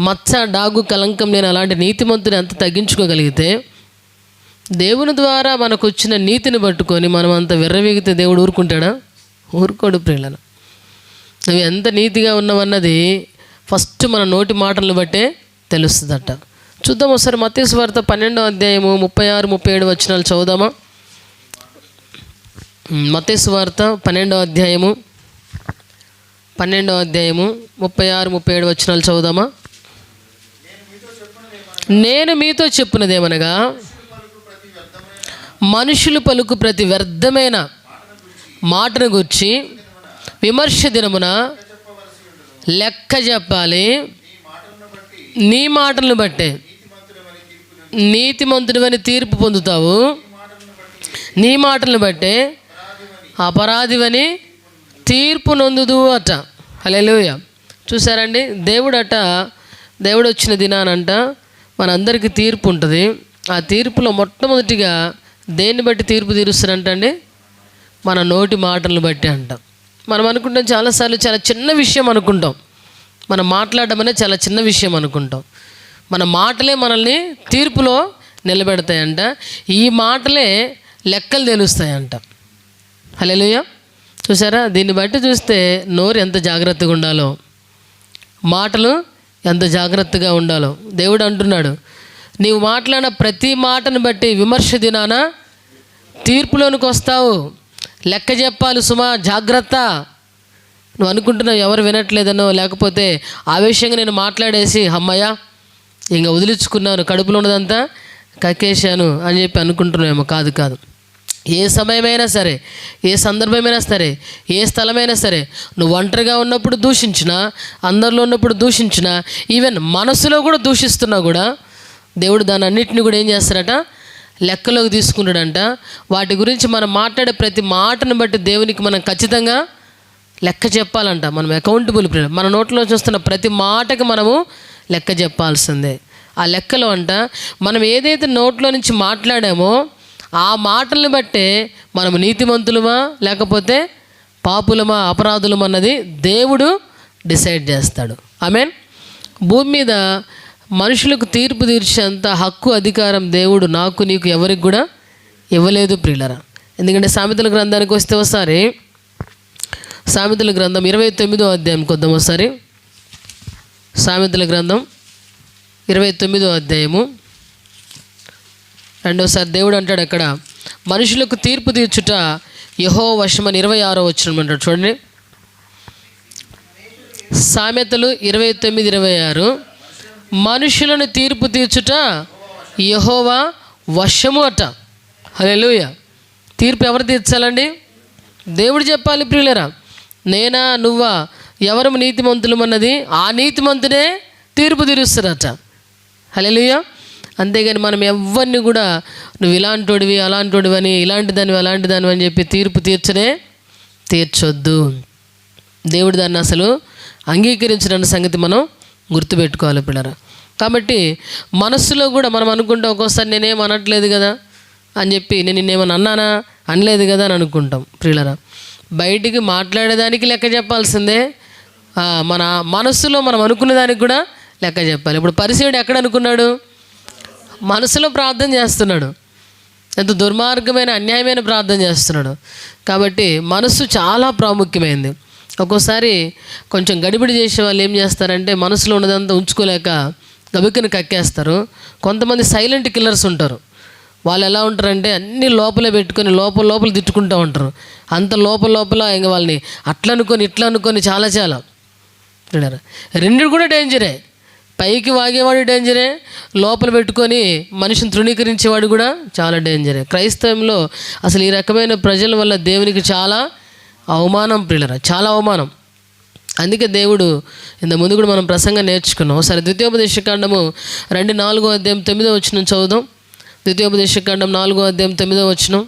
మచ్చ, డాగు, కలంకం లేని అలాంటి నీతిమంతుని అంత తగ్గించుకోగలిగితే దేవుని ద్వారా మనకు వచ్చిన నీతిని పట్టుకొని మనం అంత విర్రవీగితే దేవుడు ఊరుకుంటాడా? ఊరుకోడు ప్రియులను. నువ్వు ఎంత నీతిగా ఉన్నావన్నది ఫస్ట్ మన నోటి మాటలను బట్టే తెలుస్తుందట. చూద్దాం ఒకసారి మత్తయి సువార్త 12వ అధ్యాయము 36-37 వచనాలు చదువుదామా? మత్తయి సువార్త 12వ అధ్యాయము 36-37 వచనాలు చదువుదామా? నేను మీతో చెప్పున్నదేమనగా మనుషులు పలుకు ప్రతి వ్యర్థమైన మాటను గూర్చి విమర్శ దినమున లెక్క చెప్పాలి. నీ మాటలను బట్టే నీతిమంతుడివని తీర్పు పొందుతావు, నీ మాటలను బట్టే అపరాధివని తీర్పు నొందుదు అట. హల్లెలూయా. చూసారండి, దేవుడు వచ్చిన దినానంట మనందరికీ తీర్పు ఉంటుంది. ఆ తీర్పులో మొట్టమొదటిగా దేన్ని బట్టి తీర్పు తీరుస్తారంటండి? మన నోటి మాటలను బట్టి అంట. మనం అనుకుంటాం చాలాసార్లు చాలా చిన్న విషయం అనుకుంటాం. మనం మాట్లాడడం అనేది చాలా చిన్న విషయం అనుకుంటాం. మన మాటలే మనల్ని తీర్పులో నిలబెడతాయంట. ఈ మాటలే లెక్కలు తెలుస్తాయంట. హల్లెలూయా. చూసారా, దీన్ని బట్టి చూస్తే నోరు ఎంత జాగ్రత్తగా ఉండాలో, మాటలు ఎంత జాగ్రత్తగా ఉండాలో దేవుడు అంటున్నాడు. నీవు మాట్లాడిన ప్రతి మాటను బట్టి విమర్శ దినాన తీర్పులోనికి వస్తావు. లెక్క చెప్పాలి సుమా, జాగ్రత్త. నువ్వు అనుకుంటున్నావు ఎవరు వినట్లేదనో, లేకపోతే ఆవేశంగా నేను మాట్లాడేసి అమ్మయ్య ఇంకా వదిలించుకున్నాను, కడుపులో ఉన్నదంతా కక్కేశాను అని చెప్పి అనుకుంటున్నామేమో. కాదు కాదు. ఏ సమయమైనా సరే, ఏ సందర్భమైనా సరే, ఏ స్థలమైనా సరే, నువ్వు ఒంటరిగా ఉన్నప్పుడు దూషించినా, అందరిలో ఉన్నప్పుడు దూషించినా, ఈవెన్ మనసులో కూడా దూషిస్తున్నా కూడా దేవుడు దాని అన్నిటిని కూడా ఏం చేస్తారట, లెక్కలోకి తీసుకుంటాడంట. వాటి గురించి మనం మాట్లాడే ప్రతి మాటను బట్టి దేవునికి మనం ఖచ్చితంగా లెక్క చెప్పాలంట. మనం అకౌంటబుల్. మన నోట్లో చూస్తున్న ప్రతి మాటకి మనము లెక్క చెప్పాల్సిందే. ఆ లెక్కలో అంట మనం ఏదైతే నోట్లో నుంచి మాట్లాడామో ఆ మాటలను బట్టే మనం నీతిమంతులమా లేకపోతే పాపులమా అపరాధులమా అన్నది దేవుడు డిసైడ్ చేస్తాడు. ఆమేన్. భూమి మీద మనుషులకు తీర్పు తీర్చేంత హక్కు అధికారం దేవుడు నాకు నీకు ఎవరికి కూడా ఇవ్వలేదు ప్రియులరా. ఎందుకంటే సామెతల గ్రంథానికి వస్తే ఒకసారి సామెతల గ్రంథం 29వ అధ్యాయం కొద్దాం ఒకసారి. సామెతల గ్రంథం 29వ అధ్యాయము రెండోసారి దేవుడు అంటాడు అక్కడ, మనుషులకు తీర్పు తీర్చుట యెహోవా వశమని 26వ వచనం అంటాడు. చూడండి, సామెతలు 29:26, మనుషులను తీర్పు తీర్చుట యెహోవా వశము అట. హల్లెలూయా. తీర్పు ఎవరు తీర్చాలండి? దేవుడు చెప్పాలి ప్రియులరా. నేనా నువ్వా ఎవరు నీతిమంతులమన్నది ఆ నీతిమంతుడే తీర్పు తీరుస్తారట. హల్లెలూయా. అంతేగాని మనం ఎవరిని కూడా నువ్వు ఇలాంటోడివి అలాంటోడివి అని, ఇలాంటి దానివి అలాంటి దానివి అని చెప్పి తీర్పు తీర్చొద్దు. దేవుడు దాన్ని అసలు అంగీకరించిన సంగతి మనం గుర్తుపెట్టుకోవాలి పిల్లరా. కాబట్టి మనస్సులో కూడా మనం అనుకుంటాం ఒక్కోసారి నేనేం అనట్లేదు కదా అని చెప్పి, నేను నిన్నేమన్నా అన్నానా, అనలేదు కదా అని అనుకుంటాం ప్రియులరా. బయటికి మాట్లాడేదానికి లెక్క చెప్పాల్సిందే, మన మనస్సులో మనం అనుకున్న దానికి కూడా లెక్క చెప్పాలి. ఇప్పుడు పరిసయుడు ఎక్కడ అనుకున్నాడు? మనసులో ప్రార్థన చేస్తున్నాడు. ఎంత దుర్మార్గమైన అన్యాయమైన ప్రార్థన చేస్తున్నాడు. కాబట్టి మనసు చాలా ప్రాముఖ్యమైనది. ఒక్కోసారి కొంచెం గడిబిడి చేసే వాళ్ళు ఏం చేస్తారంటే మనసులో ఉన్నదంతా ఉంచుకోలేక గబికను కక్కేస్తారు. కొంతమంది సైలెంట్ కిల్లర్స్ ఉంటారు. వాళ్ళు ఎలా ఉంటారంటే అన్నీ లోపలే పెట్టుకొని లోపల తిట్టుకుంటూ ఉంటారు. అంత లోపల ఇంకా వాళ్ళని అట్లా అనుకొని ఇట్లా అనుకొని చాలా రెండు కూడా డేంజరే. పైకి వాగేవాడు డేంజరే, లోపల పెట్టుకొని మనిషిని తృణీకరించేవాడు కూడా చాలా డేంజరే. క్రైస్తవంలో అసలు ఈ రకమైన ప్రజల వల్ల దేవునికి చాలా అవమానం ప్రియులరా, చాలా అవమానం. అందుకే దేవుడు ఇంత ముందు కూడా మనం ప్రసంగం నేర్చుకున్నాం. ఒకసారి ద్వితీయోపదేశకాండము 4వ అధ్యాయం 9వ వచనం చదువుదాం. ద్వితీయోపదేశకాండం 4వ అధ్యాయం 9వ వచనం.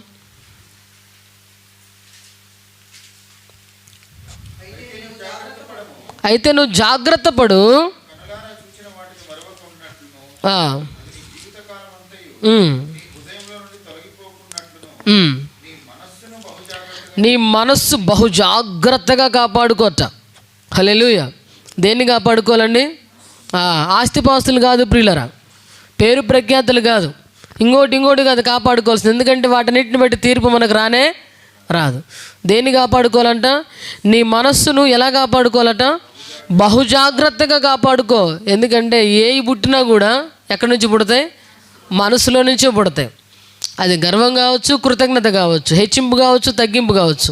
అయితే నువ్వు జాగ్రత్త పడు, నీ మనస్సు బహు జాగ్రత్తగా కాపాడుకోట. హల్లెలూయా. దేన్ని కాపాడుకోవాలండి? ఆస్తిపాస్తులు కాదు ప్రియులరా, పేరు ప్రఖ్యాతులు కాదు, ఇంకోటి కాదు కాపాడుకోవాల్సింది. ఎందుకంటే వాటన్నిటిని బట్టి తీర్పు మనకు రాదు. దేన్ని కాపాడుకోవాలంట? నీ మనస్సును ఎలా కాపాడుకోవాలట? బహు జాగ్రత్తగా కాపాడుకో. ఎందుకంటే ఏవి పుట్టినా కూడా ఎక్కడి నుంచి పుడతాయి? మనసులో నుంచే పుడతాయి. అది గర్వం కావచ్చు, కృతజ్ఞత కావచ్చు, హెచ్చింపు కావచ్చు, తగ్గింపు కావచ్చు,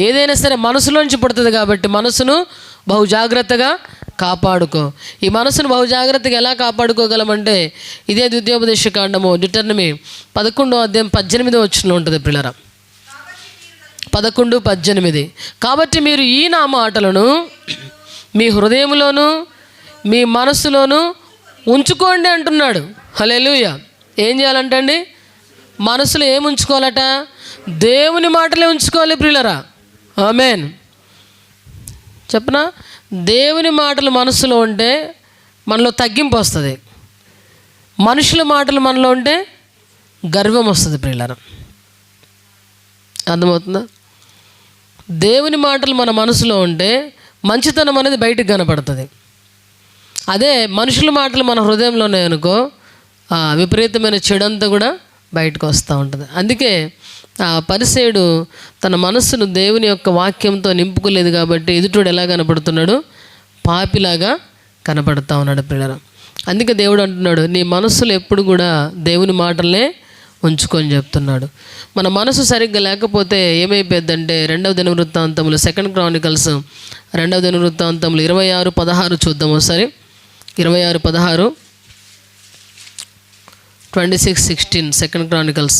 ఏదైనా సరే మనసులోంచి పుడుతుంది. కాబట్టి మనసును బహు జాగ్రత్తగా కాపాడుకో. ఈ మనసును బహు జాగ్రత్తగా ఎలా కాపాడుకోగలమంటే ఇదే ద్వితీయోపదేశకాండము డిటర్నమీ 11వ అధ్యాయం 18వ వచనంలో ఉంటుంది పిల్లరా. 11:18. కాబట్టి మీరు ఈ నా మాటలను మీ హృదయంలోను మీ మనస్సులోను ఉంచుకోండి అంటున్నాడు. హల్లెలూయా. ఏం చేయాలంటండి? మనసులో ఏం ఉంచుకోవాలట? దేవుని మాటలే ఉంచుకోవాలి ప్రియులరా. ఆమేన్. చెప్పనా? దేవుని మాటలు మనసులో ఉంటే మనలో తగ్గింపు వస్తుంది. మనుషుల మాటలు మనలో ఉంటే గర్వం వస్తుంది ప్రియులరా. అర్థమవుతుందా? దేవుని మాటలు మన మనసులో ఉంటే మంచితనం అనేది బయటకు కనపడుతుంది. అదే మనుషుల మాటలు మన హృదయంలో ఉన్నాయనుకో విపరీతమైన చెడంతా కూడా బయటకు వస్తూ ఉంటుంది. అందుకే ఆ పరిసయ్యుడు తన మనస్సును దేవుని యొక్క వాక్యంతో నింపుకోలేదు కాబట్టి ఎదుటోడు ఎలా కనపడుతున్నాడు? పాపిలాగా కనపడుతూ ఉన్నాడు పిల్లలు. అందుకే దేవుడు అంటున్నాడు, నీ మనస్సులో ఎప్పుడు కూడా దేవుని మాటలనే ఉంచుకొని చెప్తున్నాడు. మన మనసు సరిగ్గా లేకపోతే ఏమైపోద్దంటే 2వ దినవృత్తాంతములు 2 Chronicles 2వ దినవృత్తాంతములు 26:16 చూద్దాం ఒకసారి. 26:16 26:16 2 Chronicles.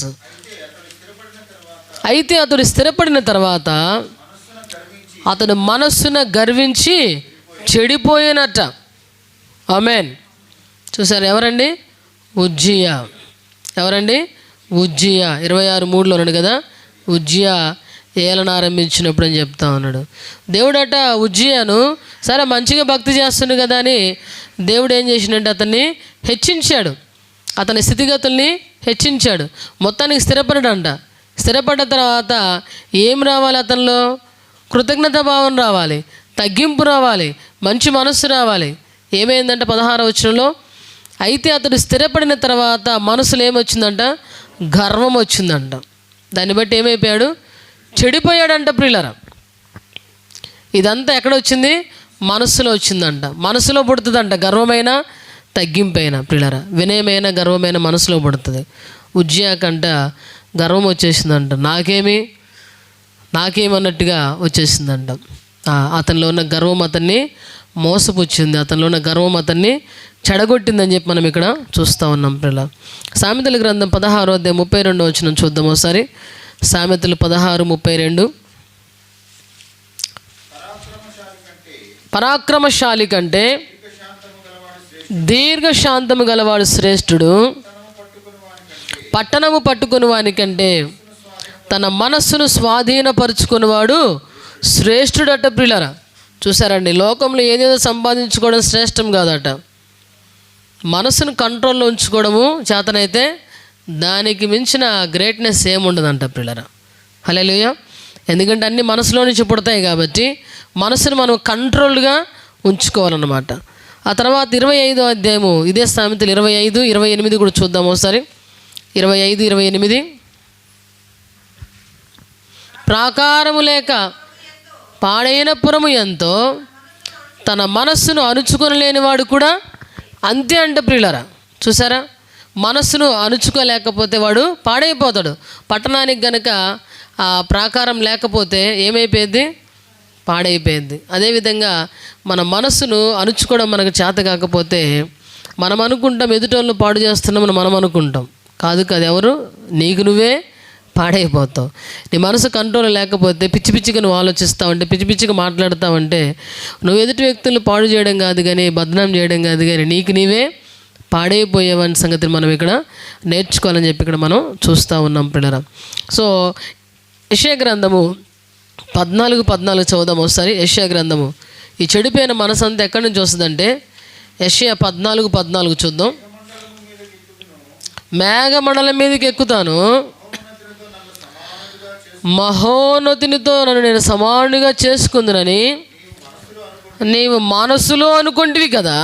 అయితే అతడు స్థిరపడిన తర్వాత అతడు మనస్సున గర్వించి చెడిపోయినట్ట. ఆమేన్. చూసారు ఎవరండి? ఉజ్జియా. ఎవరండి? ఉజ్జియా. 26:3లో ఉన్నాడు కదా, ఉజ్జియా ఏలన ఆరంభించినప్పుడు అని చెప్తా ఉన్నాడు. దేవుడట ఉజ్జియాను సరే మంచిగా భక్తి చేస్తుండు కదా అని దేవుడు ఏం చేసిండంటే అతన్ని హెచ్చించాడు, అతని స్థితిగతుల్ని హెచ్చించాడు. మొత్తానికి స్థిరపడ్డాడంట. స్థిరపడ్డ తర్వాత ఏం రావాలి? అతనిలో కృతజ్ఞతా భావం రావాలి, తగ్గింపు రావాలి, మంచి మనస్సు రావాలి. ఏమైందంటే 16వ వచనంలో, అయితే అతడు స్థిరపడిన తర్వాత మనసులో ఏమొచ్చిందంట? గర్వం వచ్చిందంట. దాన్ని బట్టి ఏమైపోయాడు? చెడిపోయాడంట ప్రియులారా. ఇదంతా ఎక్కడ వచ్చింది? మనస్సులో వచ్చిందంట. మనసులో పుడుతుందంట గర్వమైన తగ్గింపైన ప్రియులారా. వినయమైన గర్వమైన మనసులో పుడుతుంది. ఉజ్జియాకంట గర్వం వచ్చేసిందంట. నాకేమన్నట్టుగా వచ్చేసిందంట. అతనిలో ఉన్న గర్వం అతన్ని మోసపుచ్చింది, అతనిలో ఉన్న గర్వం అతన్ని చెడగొట్టిందని చెప్పి మనం ఇక్కడ చూస్తూ ఉన్నాం పిల్లలు. సామెతల గ్రంథం 16వ అధ్యాయం 32వ వచనం చూద్దాం ఒకసారి. సామెతలు 16:32. పరాక్రమశాలి కంటే దీర్ఘశాంతము గలవాడు శ్రేష్ఠుడు, పట్టణము పట్టుకుని వానికంటే తన మనస్సును స్వాధీనపరుచుకునేవాడు శ్రేష్ఠుడట ప్రియులారా. చూసారండి, లోకంలో ఏదేదో సంపాదించుకోవడం శ్రేష్టం కాదట. మనసును కంట్రోల్లో ఉంచుకోవడము చేతనైతే దానికి మించిన గ్రేట్నెస్ ఏముండదంట ప్రియులారా. హల్లెలూయా. ఎందుకంటే అన్నీ మనసులో నుంచి పుడతాయి కాబట్టి మనసును మనం కంట్రోల్గా ఉంచుకోవాలన్నమాట. ఆ తర్వాత 25వ అధ్యాయము ఇదే సామెతలు 25:28 కూడా చూద్దాం ఒకసారి. 25:28. ప్రాకారము లేక పాడైన పురము ఎంతో, తన మనస్సును అణుచుకొని లేనివాడు కూడా అంతే అంట ప్రియులారా. చూసారా, మనస్సును అణుచుకోలేకపోతే వాడు పాడైపోతాడు. పట్టణానికి గనక ఆ ప్రాకారం లేకపోతే ఏమైపోయింది? పాడైపోయింది. అదేవిధంగా మన మనస్సును అణుచుకోవడం మనకు చేత కాకపోతే మనం అనుకుంటాం ఎదుటోళ్ళు పాడు చేస్తున్నామని మనం అనుకుంటాం. కాదు కాదు, ఎవరు? నీకు నువ్వే పాడైపోతావు. నీ మనసు కంట్రోల్ లేకపోతే పిచ్చి పిచ్చిగా నువ్వు ఆలోచిస్తావంటే, పిచ్చి పిచ్చిగా మాట్లాడతావంటే నువ్వు ఎదుటి వ్యక్తులను పాడు చేయడం కాదు కానీ, బదనాం చేయడం కాదు కానీ, నీకు నీవే పాడైపోయేవని సంగతిని మనం ఇక్కడ నేర్చుకోవాలని చెప్పి ఇక్కడ మనం చూస్తూ ఉన్నాం పిల్లరా. సో యెషయా గ్రంథము 14:14 చదువుదాం ఒకసారి. యెషయా గ్రంథము, ఈ చెడిపోయిన మనసు అంతా ఎక్కడి నుంచి వస్తుందంటే యెషయా 14:14 చూద్దాం. మేఘమండలం మీదకి ఎక్కుతాను, మహోన్నతునితో నన్ను నేను సమానుగా చేసుకుందునని నీవు మనసులో అనుకుంటివి కదా,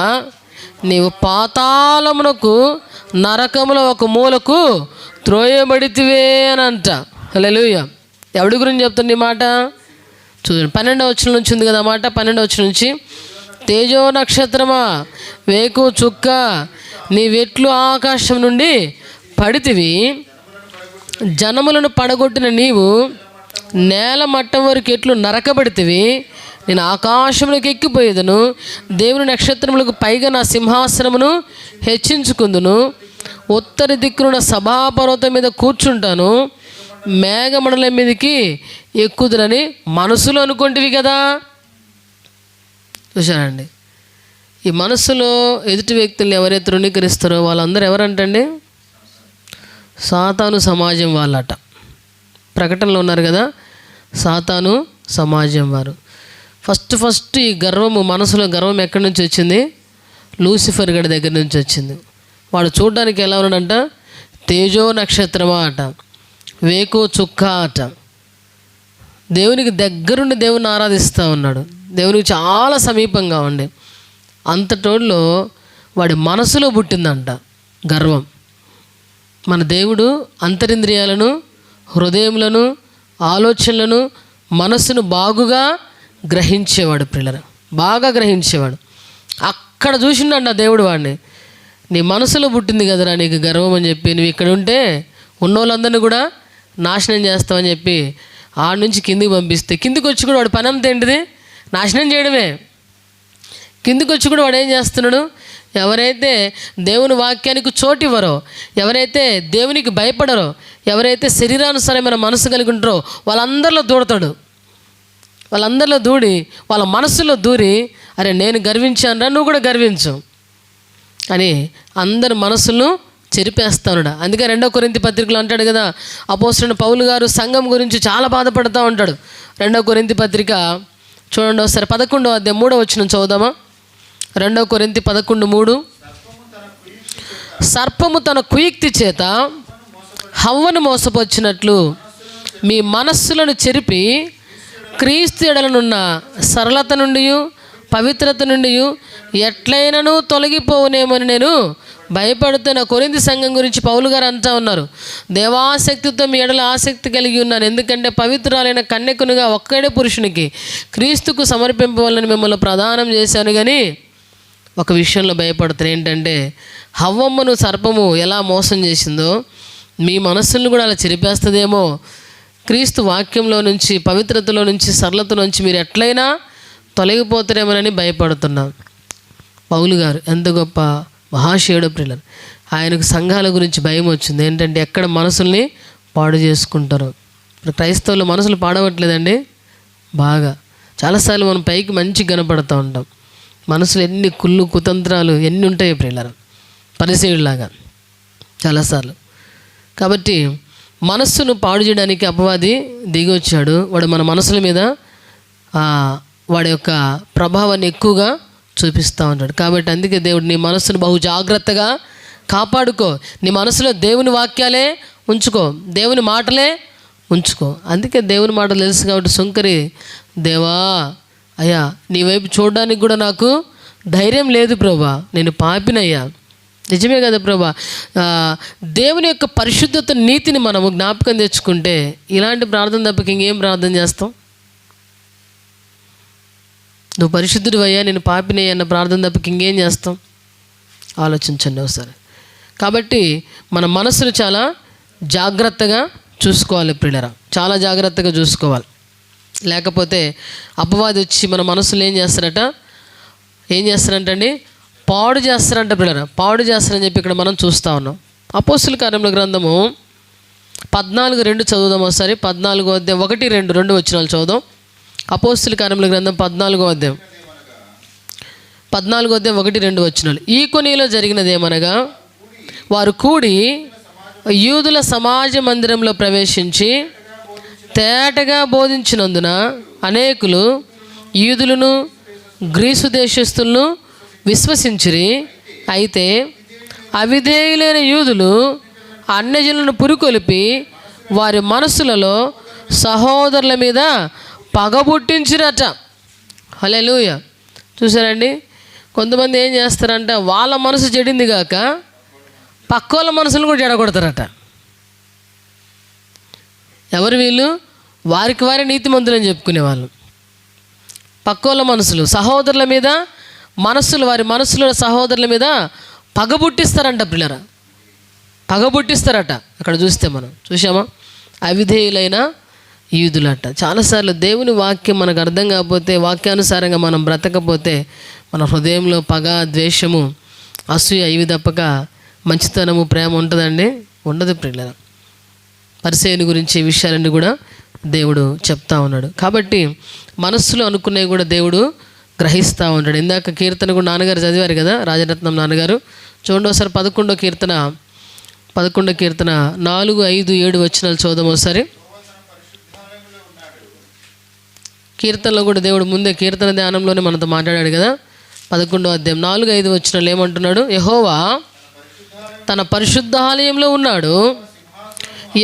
నీవు పాతాళమునకు నరకములో ఒక మూలకు త్రోయబడితివే అని అంట. హల్లెలూయా. ఎవడి గురించి చెప్తుంది ఈ మాట? చూడండి, 12వ వచనం నుంచి ఉంది కదా మాట. 12వ వచనం నుంచి, తేజో నక్షత్రమా, వేకు చుక్క, నీవెట్లు ఆకాశం నుండి పడితివి, జనములను పడగొట్టిన నీవు నేల మట్టం వరకు ఎట్లు నరకబడితివి, నేను ఆకాశంలోకి ఎక్కిపోయేదను, దేవుని నక్షత్రములకు పైగా నా సింహాసనమును హెచ్చించుకుందును, ఉత్తర దిక్కున సభాపర్వతం మీద కూర్చుంటాను, మేఘమండలం మీదకి ఎక్కుదునని మనసులో అనుకుంటివి కదా. చూశానండి, ఈ మనసులో ఎదుటి వ్యక్తులు ఎవరైతే తృణీకరిస్తారో వాళ్ళందరూ ఎవరంటండి? సాతాను సమాజం వాళ్ళట. ప్రకటనలో ఉన్నారు కదా, సాతాను సమాజం వారు. ఫస్ట్ ఈ గర్వము, మనసులో గర్వం ఎక్కడి నుంచి వచ్చింది? లూసిఫర్ గడి దగ్గర నుంచి వచ్చింది. వాడు చూడడానికి ఎలా ఉన్నాడంట? తేజో నక్షత్రమా అట, వేకో చుక్క అట. దేవునికి దగ్గరుండి దేవుని ఆరాధిస్తూ ఉన్నాడు. దేవునికి చాలా సమీపంగా ఉండి అంతటోళ్ళలో వాడి మనసులో పుట్టిందంట గర్వం. మన దేవుడు అంతరింద్రియాలను, హృదయములను, ఆలోచనలను, మనస్సును బాగుగా గ్రహించేవాడు. పిల్లలు బాగా గ్రహించేవాడు. అక్కడ చూసిండంట దేవుడు వాడిని. నీ మనసులో పుట్టింది కదరా నీకు గర్వం అని చెప్పి, నువ్వు ఇక్కడ ఉంటే ఉన్నోళ్ళందరినీ కూడా నాశనం చేస్తావని చెప్పి ఆడ నుంచి కిందికి పంపిస్తే, కిందికి వచ్చి కూడా వాడు పని అంతా ఏంటిది? నాశనం చేయడమే. కిందికి వచ్చి కూడా వాడు ఏం చేస్తున్నాడు? ఎవరైతే దేవుని వాక్యానికి చోటు ఇవ్వరో, ఎవరైతే దేవునికి భయపడరో, ఎవరైతే శరీరానుసారమైన మనసు కలిగి ఉంటారో వాళ్ళందరిలో దూడతాడు. వాళ్ళందరిలో దూడి వాళ్ళ మనసులో దూరి, అరే నేను గర్వించానురా, నువ్వు కూడా గర్వించు అని అందరి మనసులను చెరిపేస్తానుడా. అందుకే 2 కొరింథీ పత్రికలో అంటాడు కదా, అపోస్తలుడైన పౌలు గారు సంఘం గురించి చాలా బాధపడుతూ ఉంటాడు. 2 కొరింథీ పత్రిక చూడండి ఒకసారి, 11వ అధ్యాయం 3వ వచనం చదువుదామా. 2 కొరింథీ 11:3. సర్పము తన కుయుక్తి చేత హవ్వను మోసపొచ్చినట్లు మీ మనస్సులను చెరిపి క్రీస్తు ఎడలనున్న సరళత నుండి, పవిత్రత నుండి ఎట్లయినను తొలగిపోవునేమని నేను భయపడుతున్న కొరింథీ సంఘం గురించి పౌలు గారు అంటూ ఉన్నారు. దేవాసక్తితో మీ ఎడల ఆసక్తి కలిగి ఉన్నాను, ఎందుకంటే పవిత్రాలైన కన్యకునిగా ఒక్కడే పురుషునికి క్రీస్తుకు సమర్పింపవాలని మిమ్మల్ని ప్రదానం చేశాను. కానీ ఒక విషయంలో భయపడుతున్నాను, ఏంటంటే హవ్వమ్మను సర్పము ఎలా మోసం చేసిందో మీ మనస్సులను కూడా అలా చెరిపేస్తుందేమో. క్రీస్తు వాక్యంలో నుంచి, పవిత్రతలో నుంచి, సరళత నుంచి మీరు ఎట్లయినా తొలగిపోతారేమోనని భయపడుతున్నాను. పౌలు గారు ఎంత గొప్ప మహాశయుడు ప్రియులారా. ఆయనకు సంఘాల గురించి భయం వచ్చింది. ఏంటంటే ఎక్కడ మనసుల్ని పాడు చేసుకుంటారో. ఇప్పుడు క్రైస్తవులు మనసులు పాడవట్లేదండి బాగా. చాలాసార్లు మనం పైకి మంచి కనపడుతూ ఉంటాం, మనసులో ఎన్ని కుళ్ళు కుతంత్రాలు ఎన్ని ఉంటాయి ప్రియులారా, పరిసయుడిలాగా చాలాసార్లు. కాబట్టి మనస్సును పాడు చేయడానికి అపవాది దిగి వచ్చాడు. వాడు మన మనసుల మీద వాడి యొక్క ప్రభావాన్ని ఎక్కువగా చూపిస్తూ ఉంటాడు. కాబట్టి అందుకే దేవుడు నీ మనస్సును బహు జాగ్రత్తగా కాపాడుకో. నీ మనసులో దేవుని వాక్యాలే ఉంచుకో, దేవుని మాటలే ఉంచుకో. అందుకే దేవుని మాటలు తెలుసు కాబట్టి సుంకరి, దేవా అయ్యా నీ వైపు చూడడానికి కూడా నాకు ధైర్యం లేదు ప్రభా, నేను పాపినయ్యా. నిజమే కదా ప్రభా. దేవుని యొక్క పరిశుద్ధత, నీతిని మనము జ్ఞాపకం తెచ్చుకుంటే ఇలాంటి ప్రార్థన తప్పక ఇంకేం ప్రార్థన చేస్తాం? నువ్వు పరిశుద్ధుడు అయ్యా, నేను పాపినయ్యా అన్న ప్రార్థన తప్పక ఇంకేం చేస్తాం? ఆలోచించండి ఒకసారి. కాబట్టి మన మనసును చాలా జాగ్రత్తగా చూసుకోవాలి ప్రియులారా, చాలా జాగ్రత్తగా చూసుకోవాలి. లేకపోతే అపవాది వచ్చి మన మనసులో ఏం చేస్తారంటండి, పాడు చేస్తారంట పిల్లరా, పాడు చేస్తారని చెప్పి ఇక్కడ మనం చూస్తూ ఉన్నాం. అపోస్తుల కార్యముల గ్రంథము 14:2 చదువుదాం ఒకసారి. 14వ అధ్యాయం 1-2 వచనాలు చదువుదాం. అపోస్తుల కార్యముల గ్రంథం 14వ అధ్యాయం 1-2 వచనాలు. ఈ కొనిలో జరిగినది ఏమనగా, వారు కూడి యూదుల సమాజ మందిరంలో ప్రవేశించి తేటగా బోధించినందున అనేకులు యూదులను గ్రీసు దేశస్థులను విశ్వసించిరి. అయితే అవిధేయులైన యూదులు అన్యజనులను పురికొలిపి వారి మనసులలో సహోదరుల మీద పగబుట్టించిరట. హల్లెలూయా. చూసారండి, కొంతమంది ఏం చేస్తారంట, వాళ్ళ మనసు చెడింది కాక పక్కోళ్ళ మనసును కూడా చెడగొడతారట. ఎవరు వీళ్ళు? వారికి వారే నీతిమంతులని చెప్పుకునేవాళ్ళు. పక్కోళ్ళ మనసులు, సహోదరుల మీద మనస్సులు, వారి మనసులో సహోదరుల మీద పగబుట్టిస్తారంట పిల్లరా, పగబుట్టిస్తారట. అక్కడ చూస్తే మనం చూసామా, అవిధేయులైన యూదులట. చాలాసార్లు దేవుని వాక్యం మనకు అర్థం కాకపోతే, వాక్యానుసారంగా మనం బ్రతకపోతే మన హృదయంలో పగ, ద్వేషము, అసూయ ఇవి తప్పక మంచితనము, ప్రేమ ఉంటుందండి? ఉండదు ప్రియులారా. పరిసయ్యుని గురించి ఈ విషయాలన్నీ కూడా దేవుడు చెప్తా ఉన్నాడు. కాబట్టి మనస్సులో అనుకునేవి కూడా దేవుడు గ్రహిస్తూ ఉంటాడు. ఇందాక కీర్తన కూడా నాన్నగారు చదివారు కదా, రాజరత్నం నాన్నగారు. చూడండి ఒకసారి 11వ కీర్తన 4, 5, 7 వచనాలు చదువుదాం ఒకసారి. కీర్తనలో కూడా దేవుడు ముందే కీర్తన ధ్యానంలోనే మనతో మాట్లాడాడు కదా. 11వ అధ్యాయం 4, 5 వచనాలు ఏమంటున్నాడు? యెహోవా తన పరిశుద్ధాలయంలో ఉన్నాడు,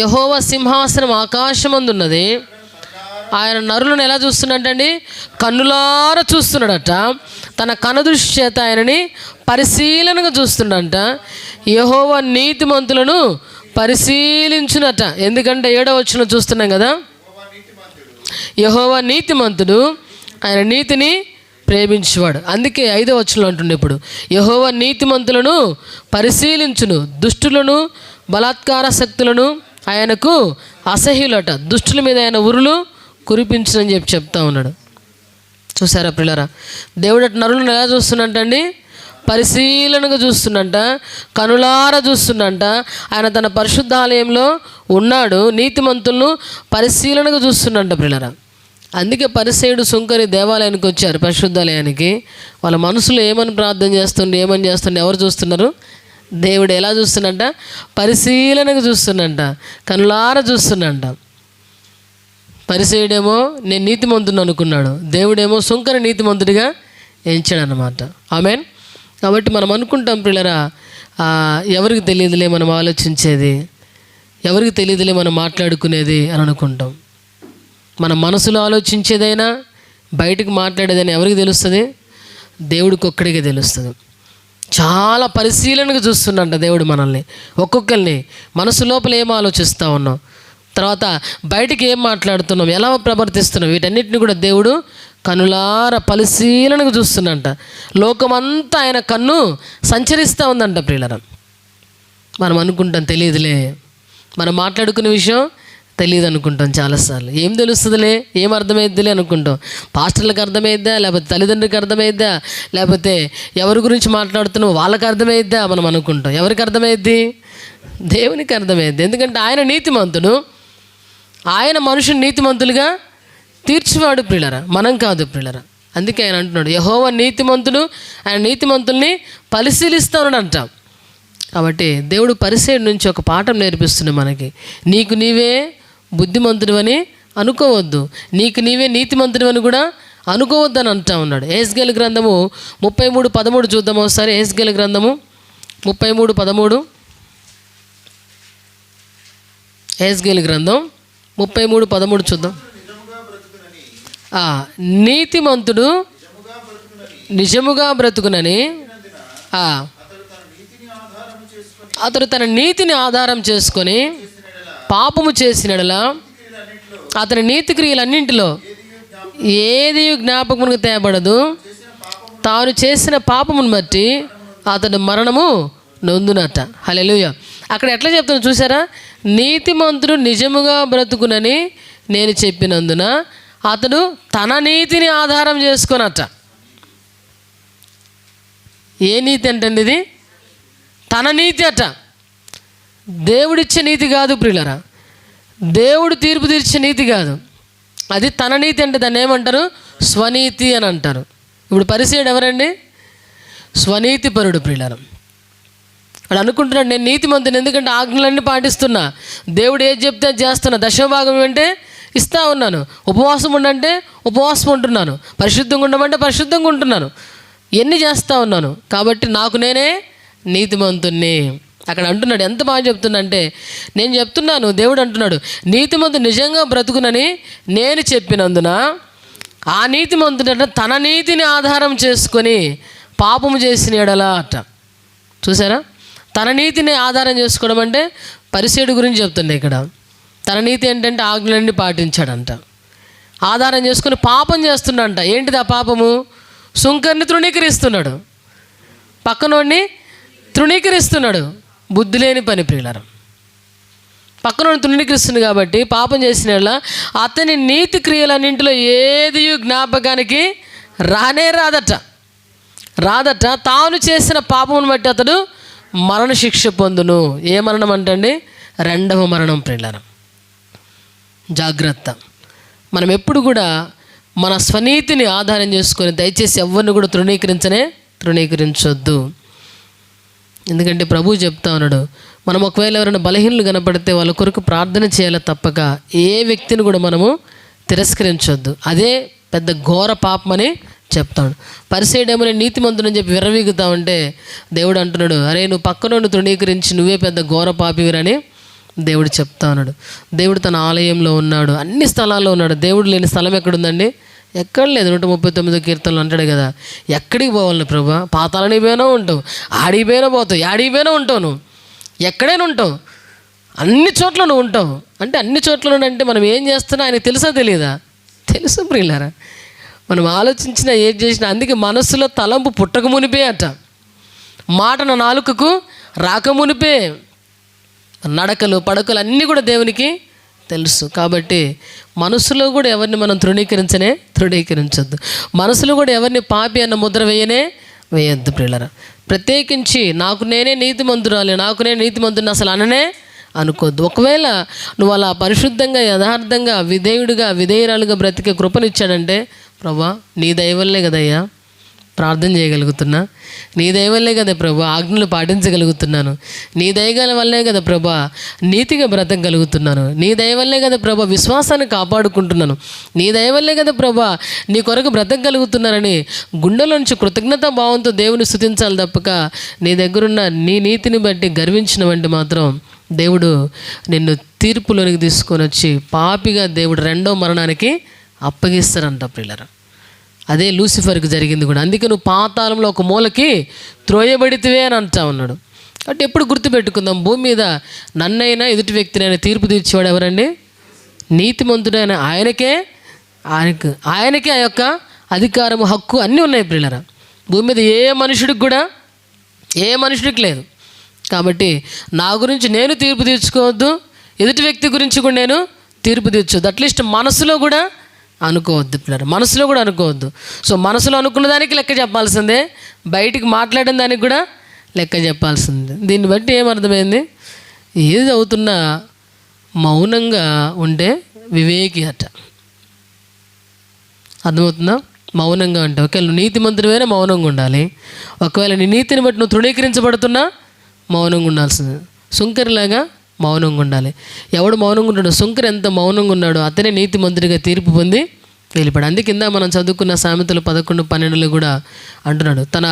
యెహోవా సింహాసనం ఆకాశమందున్నది, ఆయన నరులను ఎలా చూస్తున్నాడండి? కన్నులారా చూస్తున్నాడట. తన కనుదృష్టి చేత ఆయనని పరిశీలనగా చూస్తున్నాడంట. యెహోవా నీతిమంతులను పరిశీలించునట. ఎందుకంటే 7వ వచనం చూస్తున్నాం కదా, యెహోవా నీతిమంతుడు, ఆయన నీతిని ప్రేమించేవాడు. అందుకే 5వ వచనంలో అంటుండే, ఇప్పుడు యెహోవా నీతిమంతులను పరిశీలించును, దుష్టులను బలాత్కార శక్తులను ఆయనకు అసహ్యులట. దుష్టుల మీద ఆయన ఉరులు కురిపించునని చెప్తా ఉన్నాడు. చూసారా పిల్లరా, దేవుడు నరులను ఎలా చూస్తున్నట్టండి? పరిశీలనగా చూస్తున్నంట, కనులారా చూస్తున్నంట. ఆయన తన పరిశుద్ధాలయంలో ఉన్నాడు, నీతిమంతులను పరిశీలనగా చూస్తున్నంట పిల్లరా. అందుకే పరిసయ్యుడు సుంకరి దేవాలయానికి వచ్చారు, పరిశుద్ధాలయానికి. వాళ్ళ మనసులో ఏమని ప్రార్థన చేస్తుండే, ఏమని చేస్తుండే ఎవరు చూస్తున్నారు? దేవుడు ఎలా చూస్తున్నంట? పరిశీలనగా చూస్తున్నంట, కనులారా చూస్తున్నంట. పరిసయ్యుడేమో నేను నీతిమంతుని అనుకున్నాడు, దేవుడేమో సుంకరి నీతిమంతుడిగా ఎంచాడు అన్నమాట. ఆమేన్. కాబట్టి మనం అనుకుంటాం పిల్లరా, ఎవరికి తెలియదులే మనం ఆలోచించేది, ఎవరికి తెలియదులే మనం మాట్లాడుకునేది అని అనుకుంటాం. మన మనసులో ఆలోచించేదైనా బయటకు మాట్లాడేదైనా ఎవరికి తెలుస్తుంది? దేవుడికి ఒక్కడికే తెలుస్తుంది. చాలా పరిశీలనగా చూస్తున్నంట దేవుడు మనల్ని, ఒక్కొక్కరిని. మనసు లోపల ఏం ఆలోచిస్తూ ఉన్నాం, తర్వాత బయటికి ఏం మాట్లాడుతున్నాం, ఎలా ప్రవర్తిస్తున్నాం, వీటన్నిటిని కూడా దేవుడు కనులార పరిశీలనగా చూస్తున్నంట. లోకమంతా ఆయన కన్ను సంచరిస్తూ ఉందంట ప్రియులరా. మనం అనుకుంటాం తెలియదులే, మనం మాట్లాడుకునే విషయం తెలియదు అనుకుంటాం చాలాసార్లు. ఏం తెలుస్తుందిలే, ఏం అర్థమైద్దిలే అనుకుంటాం. పాస్టర్లకు అర్థమైద్దా, లేకపోతే తల్లిదండ్రులకు అర్థమైద్దా, లేకపోతే ఎవరి గురించి మాట్లాడుతున్నామో వాళ్ళకి అర్థమైద్దా మనం అనుకుంటాం. ఎవరికి అర్థమైద్ది? దేవునికి అర్థమైద్ది. ఎందుకంటే ఆయన నీతిమంతుడు, ఆయన మనుషుని నీతిమంతులుగా తీర్చివాడు ప్రియులరా, మనం కాదు ప్రియులరా. అందుకే ఆయన అంటున్నాడు యెహోవా నీతిమంతుడు, ఆయన నీతిమంతుల్ని పరిశీలిస్తూ ఉన్నాడంట. కాబట్టి దేవుడు పరిసయ్యుడి నుంచి ఒక పాఠం నేర్పిస్తున్నాడు మనకి. నీకు నీవే బుద్ధిమంతుడు అని అనుకోవద్దు, నీకు నీవే నీతిమంతుడు అని కూడా అనుకోవద్దు అని అంటా ఉన్నాడు. యెహెజ్కేలు గ్రంథము 33:13 చూద్దాం ఒకసారి. యెహెజ్కేలు గ్రంథము 33:13. యెహెజ్కేలు గ్రంథం 33:13 చూద్దాం. నీతిమంతుడు నిజముగా బ్రతుకునని అతడు తన నీతిని ఆధారం చేసుకొని పాపము చేసినడలా అతని నీతి క్రియలన్నింటిలో ఏది జ్ఞాపకమునకు తేబడదు. తాను చేసిన పాపమును బట్టి అతడు మరణము నొందునట. హల్లెలూయా. అక్కడ ఎట్లా చెప్తున్నా చూసారా? నీతిమంతుడు నిజముగా బ్రతుకునని నేను చెప్పినందున అతడు తన నీతిని ఆధారం చేసుకొనట. ఏ నీతి అంటండి ఇది? తన నీతి అట. దేవుడిచ్చే నీతి కాదు ప్రియులరా, దేవుడు తీర్పు తీర్చే నీతి కాదు, అది తన నీతి. అంటే దాన్ని ఏమంటారు? స్వనీతి అని అంటారు. ఇప్పుడు పరిసయ్యుడు ఎవరండి? స్వనీతిపరుడు ప్రియులరా. వాడు అనుకుంటున్నాడు నేను నీతిమంతుని, ఎందుకంటే ఆజ్ఞలన్నీ పాటిస్తున్నా, దేవుడు ఏది చెప్తే అది చేస్తున్నా, దశమభాగం అంటే ఇస్తూ ఉన్నాను, ఉపవాసం ఉండంటే ఉపవాసం ఉంటున్నాను, పరిశుద్ధంగా ఉండమంటే పరిశుద్ధంగా ఉంటున్నాను, ఎన్ని చేస్తూ ఉన్నాను, కాబట్టి నాకు నేనే నీతిమంతుణ్ణి. అక్కడ అంటున్నాడు, ఎంత బాగా చెప్తున్నా నేను చెప్తున్నాను, దేవుడు అంటున్నాడు నీతిమంతుడు నిజంగా బ్రతుకునని నేను చెప్పినందున ఆ నీతిమంతుడు తన నీతిని ఆధారం చేసుకొని పాపము చేసిన ఎడలా అట. చూసారా? తన నీతిని ఆధారం చేసుకోవడం అంటే పరిసయ్యుడి గురించి చెప్తుండే ఇక్కడ. తన నీతి ఏంటంటే ఆజ్ఞలన్నీ పాటించాడంట, ఆధారం చేసుకుని పాపం చేస్తున్నాడంట. ఏంటిది ఆ పాపము? సుంకర్ని తృణీకరిస్తున్నాడు, పక్కనోడిని తృణీకరిస్తున్నాడు. బుద్ధి లేని పని ప్రియులారా. పక్కనోడిని తృణీకరిస్తుంది కాబట్టి పాపం చేసిన అతని నీతి క్రియలన్నింటిలో ఏది జ్ఞాపకానికి రాదట. తాను చేసిన పాపమును బట్టి అతడు మరణ శిక్ష పొందును. ఏ మరణం అంటండి? రెండవ మరణం ప్రియులారా. జాగ్రత్త. మనం ఎప్పుడు కూడా మన స్వనీతిని ఆధారం చేసుకొని దయచేసి ఎవరిని కూడా తృణీకరించొద్దు. ఎందుకంటే ప్రభువు చెప్తా ఉన్నాడు, మనం ఒకవేళ ఎవరైనా బలహీనలు కనపడితే వాళ్ళ కొరకు ప్రార్థన చేయాలి తప్పక ఏ వ్యక్తిని కూడా మనము తిరస్కరించొద్దు. అదే పెద్ద ఘోర పాపమని చెప్తాడు. పరిసయ్యుడేమో నేను నీతిమంతుడని చెప్పి విర్రవీగుతా ఉంటే దేవుడు అంటున్నాడు, అరే నువ్వు పక్కనోడిని తృణీకరించి నువ్వే పెద్ద ఘోర పాపివిరని దేవుడు చెప్తా ఉన్నాడు. దేవుడు తన ఆలయంలో ఉన్నాడు, అన్ని స్థలాల్లో ఉన్నాడు. దేవుడు లేని స్థలం ఎక్కడుందండి? ఎక్కడ లేదు. 139 కీర్తనలు అంటాడు కదా, ఎక్కడికి పోవాలి ప్రభా? పాతాళానికి పోయినా ఉంటావు, ఆడికి పోయినా పోతావు, ఆడికి పోయినా ఉంటావు, నువ్వు ఎక్కడైనా ఉంటావు, అన్ని చోట్ల నువ్వు ఉంటావు. అంటే అన్ని చోట్ల అంటే మనం ఏం చేస్తున్నా ఆయనకు తెలుసా తెలియదా? తెలుసు ప్రియులారా. మనం ఆలోచించినా ఏది చేసినా, అందుకే మనస్సులో తలంపు పుట్టక మునిపే అట, మాట నా నాలుకకు రాకమునిపే, నడకలు పడకలు అన్నీ కూడా దేవునికి తెలుసు. కాబట్టి మనసులో కూడా ఎవరిని మనం తృణీకరించొద్దు. మనసులో కూడా ఎవరిని పాపి అన్న ముద్ర వేయొద్దు ప్రియులారా. ప్రత్యేకించి నాకు నేనే నీతిమంతురాలి, నాకు నేను నీతిమంతుని అసలు అననే అనుకోవద్దు. ఒకవేళ నువ్వు అలా పరిశుద్ధంగా, యథార్థంగా, విధేయురాలుగా బ్రతికే కృపనిచ్చాడంటే, ప్రభా నీ దయ వల్లే కదయ్యా ప్రార్థన చేయగలుగుతున్నా, నీ దయ వల్లే కదా ప్రభా ఆజ్ఞలు పాటించగలుగుతున్నాను, నీ దయ వల్లే కదా ప్రభా నీతిగా బ్రతకగలుగుతున్నాను, నీ దయ వల్లే కదా ప్రభా విశ్వాసాన్ని కాపాడుకుంటున్నాను, నీ దయ వల్లే కదా ప్రభా నీ కొరకు బ్రతకగలుగుతున్నానని గుండెలోంచి కృతజ్ఞతా భావంతో దేవుని స్తుతించాలి తప్పక నీ దగ్గరున్న నీ నీతిని బట్టి గర్వించినవంటి మాత్రం దేవుడు నిన్ను తీర్పులోనికి తీసుకొని వచ్చి పాపిగా దేవుడు రెండో మరణానికి అప్పగిస్తారంట ప్రియులారా. అదే లూసిఫర్కి జరిగింది కూడా. అందుకే నువ్వు పాతాళంలో ఒక మూలకి త్రోయబడితివే అని అంటా ఉన్నాడు. కాబట్టి ఎప్పుడు గుర్తుపెట్టుకుందాం, భూమి మీద నన్నైనా ఎదుటి వ్యక్తినైనా తీర్పు తీర్చేవాడు ఎవరండి? నీతిమంతుడైన ఆయనకే ఆ యొక్క అధికారము, హక్కు అన్నీ ఉన్నాయి ప్రియులారా. భూమి మీద ఏ మనుషుడికి లేదు. కాబట్టి నా గురించి నేను తీర్పు తీర్చుకోవద్దు, ఎదుటి వ్యక్తి గురించి కూడా నేను తీర్పు తీర్చొద్దు. అట్లీస్ట్ మనసులో కూడా అనుకోవద్దు పిల్లలు, మనసులో కూడా అనుకోవద్దు. సో మనసులో అనుకున్న దానికి లెక్క చెప్పాల్సిందే, బయటికి మాట్లాడిన దానికి కూడా లెక్క చెప్పాల్సిందే. దీన్ని బట్టి ఏమర్థమైంది? ఏది అవుతున్నా మౌనంగా ఉంటే వివేకి అట. అర్థమవుతుందా? మౌనంగా అంటే ఒకవేళ నువ్వు నీతిమంతుడివైనా మౌనంగా ఉండాలి, ఒకవేళ నీ నీతిని బట్టి నువ్వు తృణీకరించబడుతున్నా మౌనంగా ఉండాల్సింది. సుంకరిలాగా మౌనంగా ఉండాలి. ఎవడు మౌనంగా ఉంటాడో, సుంకరి ఎంత మౌనంగా ఉన్నాడో అతనే నీతిమంతుడిగా తీర్పు పొంది వెళ్ళిపోయాడు. అందుకే కింద మనం చదువుకున్న సామెతలు 11:12 కూడా అంటున్నాడు, తన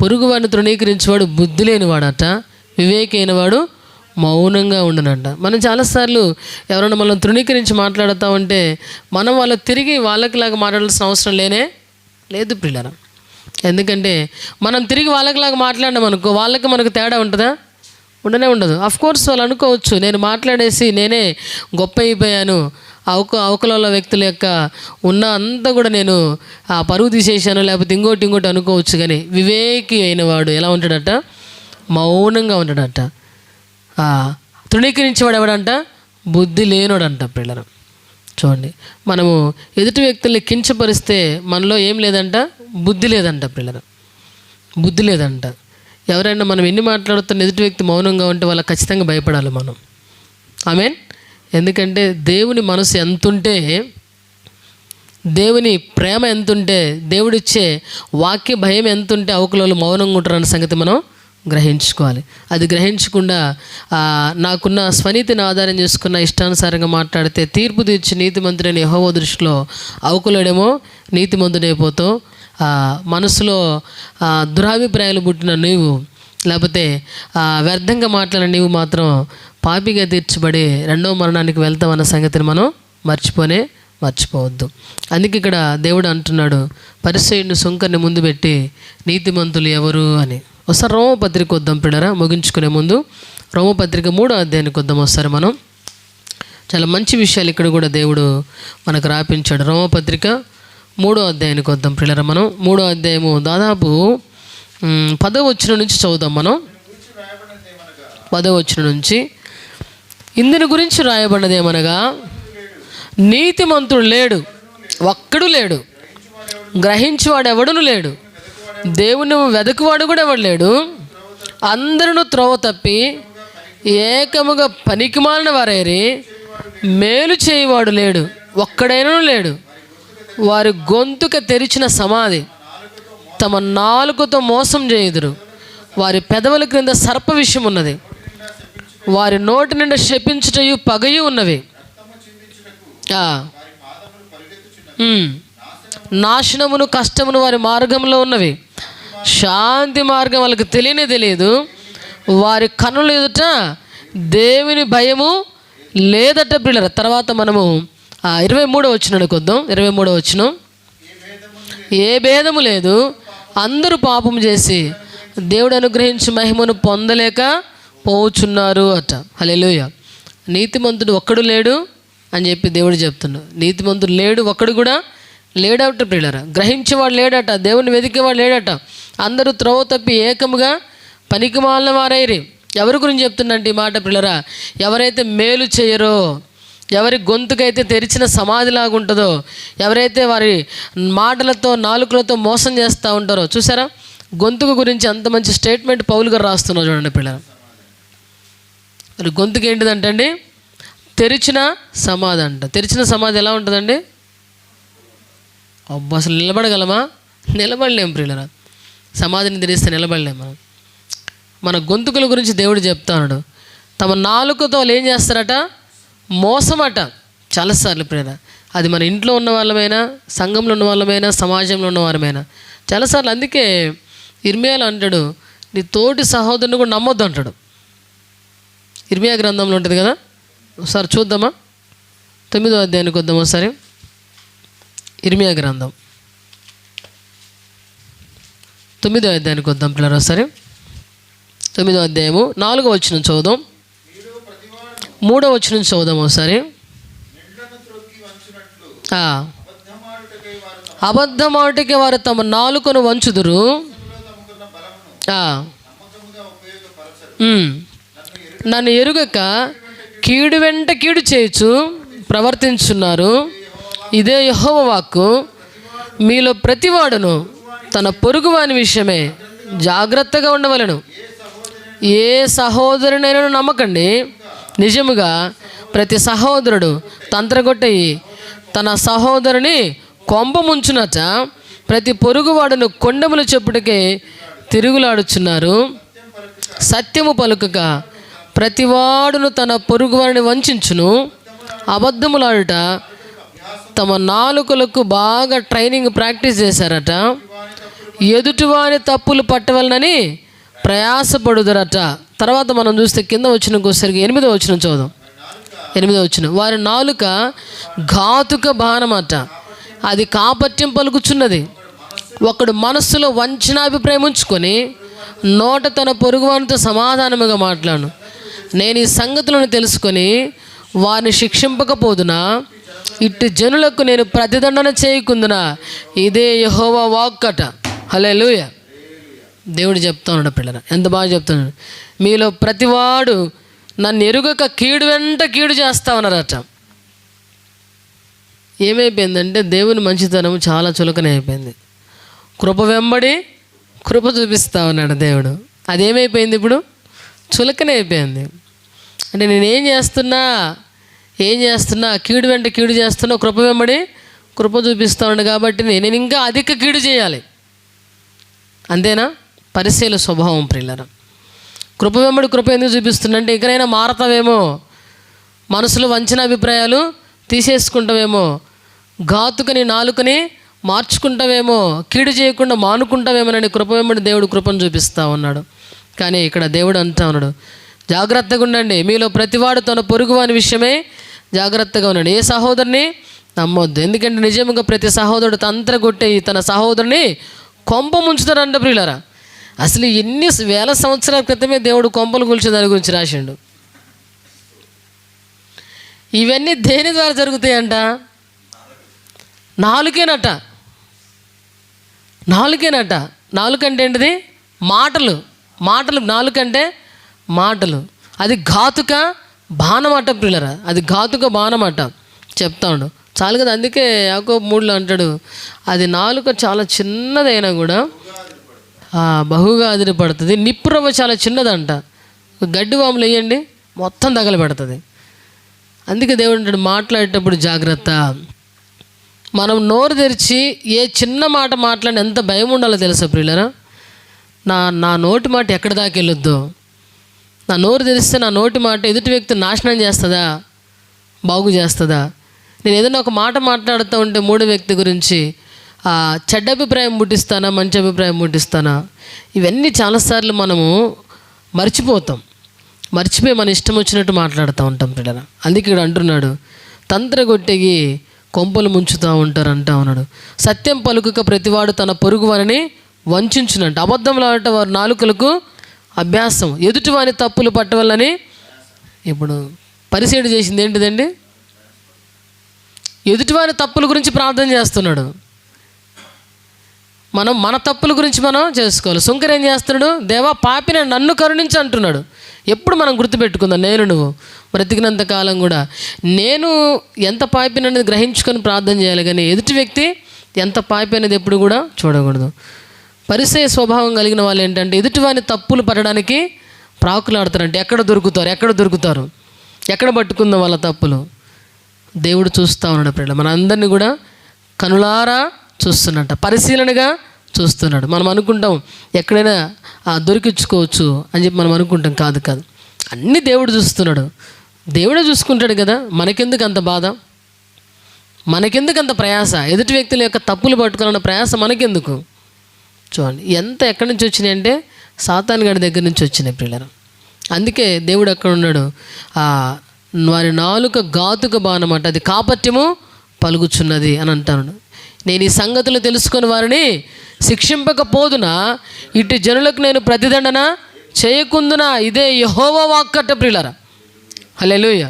పొరుగువాడిని తృణీకరించేవాడు బుద్ధి లేనివాడట, వివేకి అయినవాడు మౌనంగా ఉండనంట. మనం చాలాసార్లు ఎవరైనా మనం తృణీకరించి మాట్లాడుతూ ఉంటే మనం వాళ్ళకి తిరిగి వాళ్ళకిలాగా మాట్లాడాల్సిన అవసరం లేదు ప్రియులారా. ఎందుకంటే మనం తిరిగి వాళ్ళకిలాగా మాట్లాడినాం అనుకో, వాళ్ళకి మనకు తేడా ఉంటుందా? ఉండదు. అఫ్కోర్స్ వాళ్ళు అనుకోవచ్చు, నేను మాట్లాడేసి నేనే గొప్ప అయిపోయాను, అవకలలో వ్యక్తుల యొక్క ఉన్న అంతా కూడా నేను పరువు తీసేసాను, లేకపోతే ఇంకోటి అనుకోవచ్చు. కానీ వివేకి అయినవాడు ఎలా ఉంటాడట? మౌనంగా ఉంటాడట. తృణీకరించేవాడు ఎవడంట? బుద్ధి లేనోడంట పిల్లలు. చూడండి, మనము ఎదుటి వ్యక్తుల్ని కించపరిస్తే మనలో ఏం లేదంట? బుద్ధి లేదంట పిల్లలు, బుద్ధి లేదంట. ఎవరైనా మనం ఎన్ని మాట్లాడుతున్న ఎదుటి వ్యక్తి మౌనంగా ఉంటే వాళ్ళకి ఖచ్చితంగా భయపడాలి మనం. ఆమేన్. ఎందుకంటే దేవుని మనసు ఎంతుంటే, దేవుని ప్రేమ ఎంతుంటే, దేవుడిచ్చే వాక్య భయం ఎంతుంటే అవకలలో మౌనంగా ఉంటారన్న సంగతి మనం గ్రహించుకోవాలి. అది గ్రహించకుండా నాకున్న స్వనీతిని ఆధారం చేసుకున్న ఇష్టానుసారంగా మాట్లాడితే తీర్పు తీర్చి నీతిమంతుడైన యెహోవా దృష్టిలో అవకులుడేమో నీతిమంతుడైపోతావు. మనసులో దురాభిప్రాయాలు పుట్టిన నీవు, లేకపోతే వ్యర్థంగా మాట్లాడిన నీవు మాత్రం పాపిగా తీర్చబడి రెండవ మరణానికి వెళ్తామన్న సంగతిని మనం మర్చిపోవద్దు. అందుకే ఇక్కడ దేవుడు అంటున్నాడు, పరిసయ్యుని సుంకర్ని ముందు పెట్టి నీతిమంతులు ఎవరు అని. ఒకసారి రోమపత్రిక వద్దాం పిల్లరా, ముగించుకునే ముందు రోమపత్రిక 3వ అధ్యాయానికి వద్దాం. ఒకసారి మనం చాలా మంచి విషయాలు ఇక్కడ కూడా దేవుడు మనకు రాపించాడు. రోమపత్రిక 3వ అధ్యాయానికి వద్దాం పిల్లరా. మనం 3వ అధ్యాయము దాదాపు 10వ వచనం నుంచి చదువుదాం. మనం 10వ వచనం నుంచి, ఇందుని గురించి రాయబడినది ఏమనగా, నీతిమంతుడు లేడు, ఒక్కడు లేడు, గ్రహించేవాడు ఎవడును లేడు, దేవుని వెదకువాడు కూడా ఎవడు లేడు, అందరూ త్రోవ తప్పి ఏకముగా పనికిమాలిన వారైరి, మేలు చేయవాడు లేడు, ఒక్కడైనా లేడు. వారి గొంతుక తెరిచిన సమాధి, తమ నాలుకతో మోసం చేయుదురు, వారి పెదవుల క్రింద సర్ప విషం ఉన్నది, వారి నోటి నిండా శపించుటయు పగయు ఉన్నవి, నాశనమును కష్టమును వారి మార్గంలో ఉన్నవి, శాంతి మార్గం వాళ్ళకి తెలియదు, వారి కన్నుల ఎదుట దేవుని భయము లేదట ప్రియులారా. తర్వాత మనము 23వ వచనానికి వద్దాం. 23వ వచనం, ఏ భేదము లేదు, అందరూ పాపం చేసి దేవుడు అనుగ్రహించి మహిమను పొందలేక పోచున్నారు అట. హల్లెలూయా. నీతిమంతుడు ఒక్కడు లేడు అని చెప్పి దేవుడు చెప్తున్నాడు. నీతిమంతుడు లేడు, ఒక్కడు కూడా లేడట ప్రియులారా. గ్రహించేవాడు లేడట, దేవుని వెతికేవాడు లేడట. అందరూ త్రోవ తప్పి ఏకముగా పనికి మాలిన వారైరి. ఎవరి గురించి చెప్తుందంటే ఈ మాట ప్రియులారా? ఎవరైతే మేలు చేయరో, ఎవరి గొంతుకైతే తెరిచిన సమాధిలాగా ఉంటుందో, ఎవరైతే వారి మాటలతో నాలుకలతో మోసం చేస్తూ ఉంటారో, చూసారా గొంతుకు గురించి అంత మంచి స్టేట్మెంట్ పౌలు గారు రాస్తున్నారు చూడండి పిల్లలు. మరి గొంతుకు ఏంటిదంటే అండి, తెరిచిన సమాధి అంట. తెరిచిన సమాధి ఎలా ఉంటుందండి? అబ్బా, అసలు నిలబడగలమా? నిలబడలేం ప్రియులరా. సమాధిని తెరిస్తే నిలబడలేం మనం. మన గొంతుకుల గురించి దేవుడు చెప్తాడు. తమ నాలుకతో వాళ్ళు ఏం చేస్తారట? మోసమట. చాలాసార్లు ప్రియులరా, అది మన ఇంట్లో ఉన్న వాళ్ళమైనా, సంఘంలో ఉన్న వాళ్ళమైనా, సమాజంలో ఉన్న వారమైనా చాలాసార్లు. అందుకే ఇర్మియాలో అంటాడు, నీ తోటి సహోదరుని కూడా నమ్మొద్దు అంటాడు. ఇర్మియా గ్రంథంలో ఉంటుంది కదా, ఒకసారి చూద్దామా? 9వ అధ్యాయానికి వద్దాం ఒకసారి. ఇర్మియా గ్రంథం 9వ అధ్యాయానికి వద్దాం పిల్లలు ఒకసారి. 9వ అధ్యాయము 4వ వచనం చదువుదాం, 3వ వచనం చదువుదాం ఒకసారి. అబద్ధమాటకి వారు తమ నాలుకను వంచుదురు, నన్ను ఎరుగక కీడు వెంట కీడు చేయొచ్చు ప్రవర్తించున్నారు. ఇదే యెహోవా వాక్కు. మీలో ప్రతివాడును తన పొరుగువాని విషయమే జాగ్రత్తగా ఉండవలెను. ఏ సహోదరునైనా నమ్మకండి. నిజముగా ప్రతి సహోదరుడు తంత్రగొట్టయి తన సహోదరుని కొంప ముంచునట. ప్రతి పొరుగువాడును కొండములు చెప్పుటకే తిరుగులాడుచున్నారు. సత్యము పలుకక ప్రతివాడును తన పొరుగువాడిని వంచును. అబద్ధములాడుట తమ నాలుకలకు బాగా ట్రైనింగ్ ప్రాక్టీస్ చేశారట. ఎదుటివాని తప్పులు పట్టవలనని ప్రయాసపడుదరట. తర్వాత మనం చూస్తే కింద వచ్చినకోసరికి 8వ వచనం చదువుదాం. 8వ వచనం, వారి నాలుక ఘాతుక బాణమట, అది కాపట్యం పలుకుచున్నది. ఒకడు మనస్సులో వంచనాభిప్రాయం ఉంచుకొని నోట తన పొరుగువానితో సమాధానముగా మాట్లాడు. నేను ఈ సంగతులను తెలుసుకొని వారిని శిక్షింపకపోదునా, ఇట్టి జనులకు నేను ప్రతిదండన చేయకుందునా, ఇదే యెహోవా వాక్కట. హల్లెలూయా. దేవుడు చెప్తా ఉన్నాడు పిల్లలు, ఎంత బాగా చెప్తున్నాడు. మీలో ప్రతివాడు నన్ను ఎరుగక కీడు వెంట కీడు చేస్తా ఉన్నారట. ఏమైపోయిందంటే దేవుని మంచితనం చాలా చులకన అయిపోయింది. కృప వెంబడి కృప చూపిస్తా ఉన్నాడు దేవుడు. అదేమైపోయింది ఇప్పుడు? చులకన అయిపోయింది. అంటే నేను ఏం చేస్తున్నా కీడు వెంట కీడు చేస్తున్నా, కృప వెంబడి కృప చూపిస్తా ఉన్నాడు కాబట్టి నేను ఇంకా అధిక కీడు చేయాలి. అంతేనా? పరిశీల స్వభావం ప్రియులారా. కృప వెంబడి కృప ఎందుకు చూపిస్తుందంటే ఇకనైనా మారతావేమో, మనసులో వంచిన అభిప్రాయాలు తీసేసుకుంటావేమో, ఘాతుకని నాలుకని మార్చుకుంటావేమో, కీడు చేయకుండా మానుకుంటావేమోనని కృప వెంబడి దేవుడు కృపను చూపిస్తూ ఉన్నాడు. కానీ ఇక్కడ దేవుడు అంటా ఉన్నాడు, జాగ్రత్తగా ఉండండి. మీలో ప్రతివాడు తన పొరుగువాని విషయమే జాగ్రత్తగా ఉండండి. ఏ సహోదరుని నమ్మొద్దు. ఎందుకంటే నిజంగా ప్రతి సహోదరుడు తంత్రగొట్టే తన సహోదరుని కొంప ముంచుతారంట ప్రియులారా. అసలు ఎన్ని వేల సంవత్సరాల క్రితమే దేవుడు కొంపలు కూల్చే దాని గురించి రాసిండు. ఇవన్నీ దేని ద్వారా జరుగుతాయంట? నాలుకేనట. నాలుకంటే ఏంటిది? మాటలు. నాలుకంటే మాటలు. అది ఘాతుక బాణమాట ప్రియులరా, అది ఘాతుక బాణమాట. చెప్తాడు చాలు కదా. అందుకే యాకోబు 3లో అంటాడు, అది నాలుక చాలా చిన్నదైనా కూడా బహుగా అదిరిపడుతుంది. నిప్పురవ్వ చాలా చిన్నదంట, గడ్డి వాములు వేయండి మొత్తం తగలబెడుతుంది. అందుకే దేవుడు అంటాడు మాట్లాడేటప్పుడు జాగ్రత్త. మనం నోరు తెరిచి ఏ చిన్న మాట మాట్లాడిన ఎంత భయం ఉండాలో తెలుసా ప్రియులరా? నా నోటి మాట ఎక్కడి దాకా వెళ్ళొద్దు. నా నోరు తెరిస్తే నా నోటి మాట ఎదుటి వ్యక్తి నాశనం చేస్తుందా, బాగు చేస్తుందా? నేను ఏదైనా ఒక మాట మాట్లాడుతూ ఉంటే మూడో వ్యక్తి గురించి చెడ్డ అభిప్రాయం పుట్టిస్తానా, మంచి అభిప్రాయం పుట్టిస్తానా? ఇవన్నీ చాలాసార్లు మనము మర్చిపోతాం. మర్చిపోయి మన ఇష్టం వచ్చినట్టు మాట్లాడుతూ ఉంటాం పిల్లలు. అందుకే ఇక్కడ అంటున్నాడు, తంత్రగొట్టెగి కొంపలు ముంచుతూ ఉంటారు అంటా ఉన్నాడు. సత్యం పలుకుక ప్రతివాడు తన పొరుగు వారిని వంచునంట. అబద్ధంలో ఆడట వారి నాలుకలకు అభ్యాసం. ఎదుటి వారి తప్పులు పట్టవల్లని. ఇప్పుడు పరిసేడు చేసింది ఏంటిదండి? ఎదుటివారి తప్పుల గురించి ప్రార్థన చేస్తున్నాడు. మనం మన తప్పుల గురించి మనం చేసుకోవాలి. సుంకర్ ఏం చేస్తున్నాడు? దేవా పాపిని నన్ను కరుణించి అంటున్నాడు. ఎప్పుడు మనం గుర్తుపెట్టుకుందాం, నేను నువ్వు బ్రతికినంత కాలం కూడా నేను ఎంత పాపి అనేది గ్రహించుకొని ప్రార్థన చేయాలి, కానీ ఎదుటి వ్యక్తి ఎంత పాపి అనేది ఎప్పుడు కూడా చూడకూడదు. పరిసయ స్వభావం కలిగిన వాళ్ళు ఏంటంటే ఎదుటివాని తప్పులు పడడానికి ప్రాకులాడతారంటే ఎక్కడ దొరుకుతారు, ఎక్కడ పట్టుకుందాం వాళ్ళ తప్పులు. దేవుడు చూస్తూ ఉన్నాడు ప్రియులారా. మన అందరినీ కూడా కనులారా చూస్తున్నట్ట, పరిశీలనగా చూస్తున్నాడు. మనం అనుకుంటాం ఎక్కడైనా దొరికించుకోవచ్చు అని చెప్పి మనం అనుకుంటాం. కాదు, అన్నీ దేవుడు చూస్తున్నాడు. దేవుడే చూసుకుంటాడు కదా. మనకెందుకు అంత బాధ, మనకెందుకు అంత ప్రయాస? ఎదుటి వ్యక్తుల యొక్క తప్పులు పట్టుకోవాలన్న ప్రయాస మనకెందుకు? చూడండి ఎంత ఎక్కడి నుంచి వచ్చినాయి అంటే సాతాను గాడి దగ్గర నుంచి వచ్చినాయి ప్రియులారా. అందుకే దేవుడు అక్కడ ఉన్నాడు. వారి నాలుక ఘాతుక బాణమాట, అది కాపట్యము పలుకుచున్నది అని అంటాను. నేను ఈ సంగతులు తెలుసుకొని వారిని శిక్షింపకపోదునా, ఇటు జనులకు నేను ప్రతిదండన చేయకుందునా, ఇదే యెహోవా వాక్కట ప్రియులారా. హల్లెలూయా.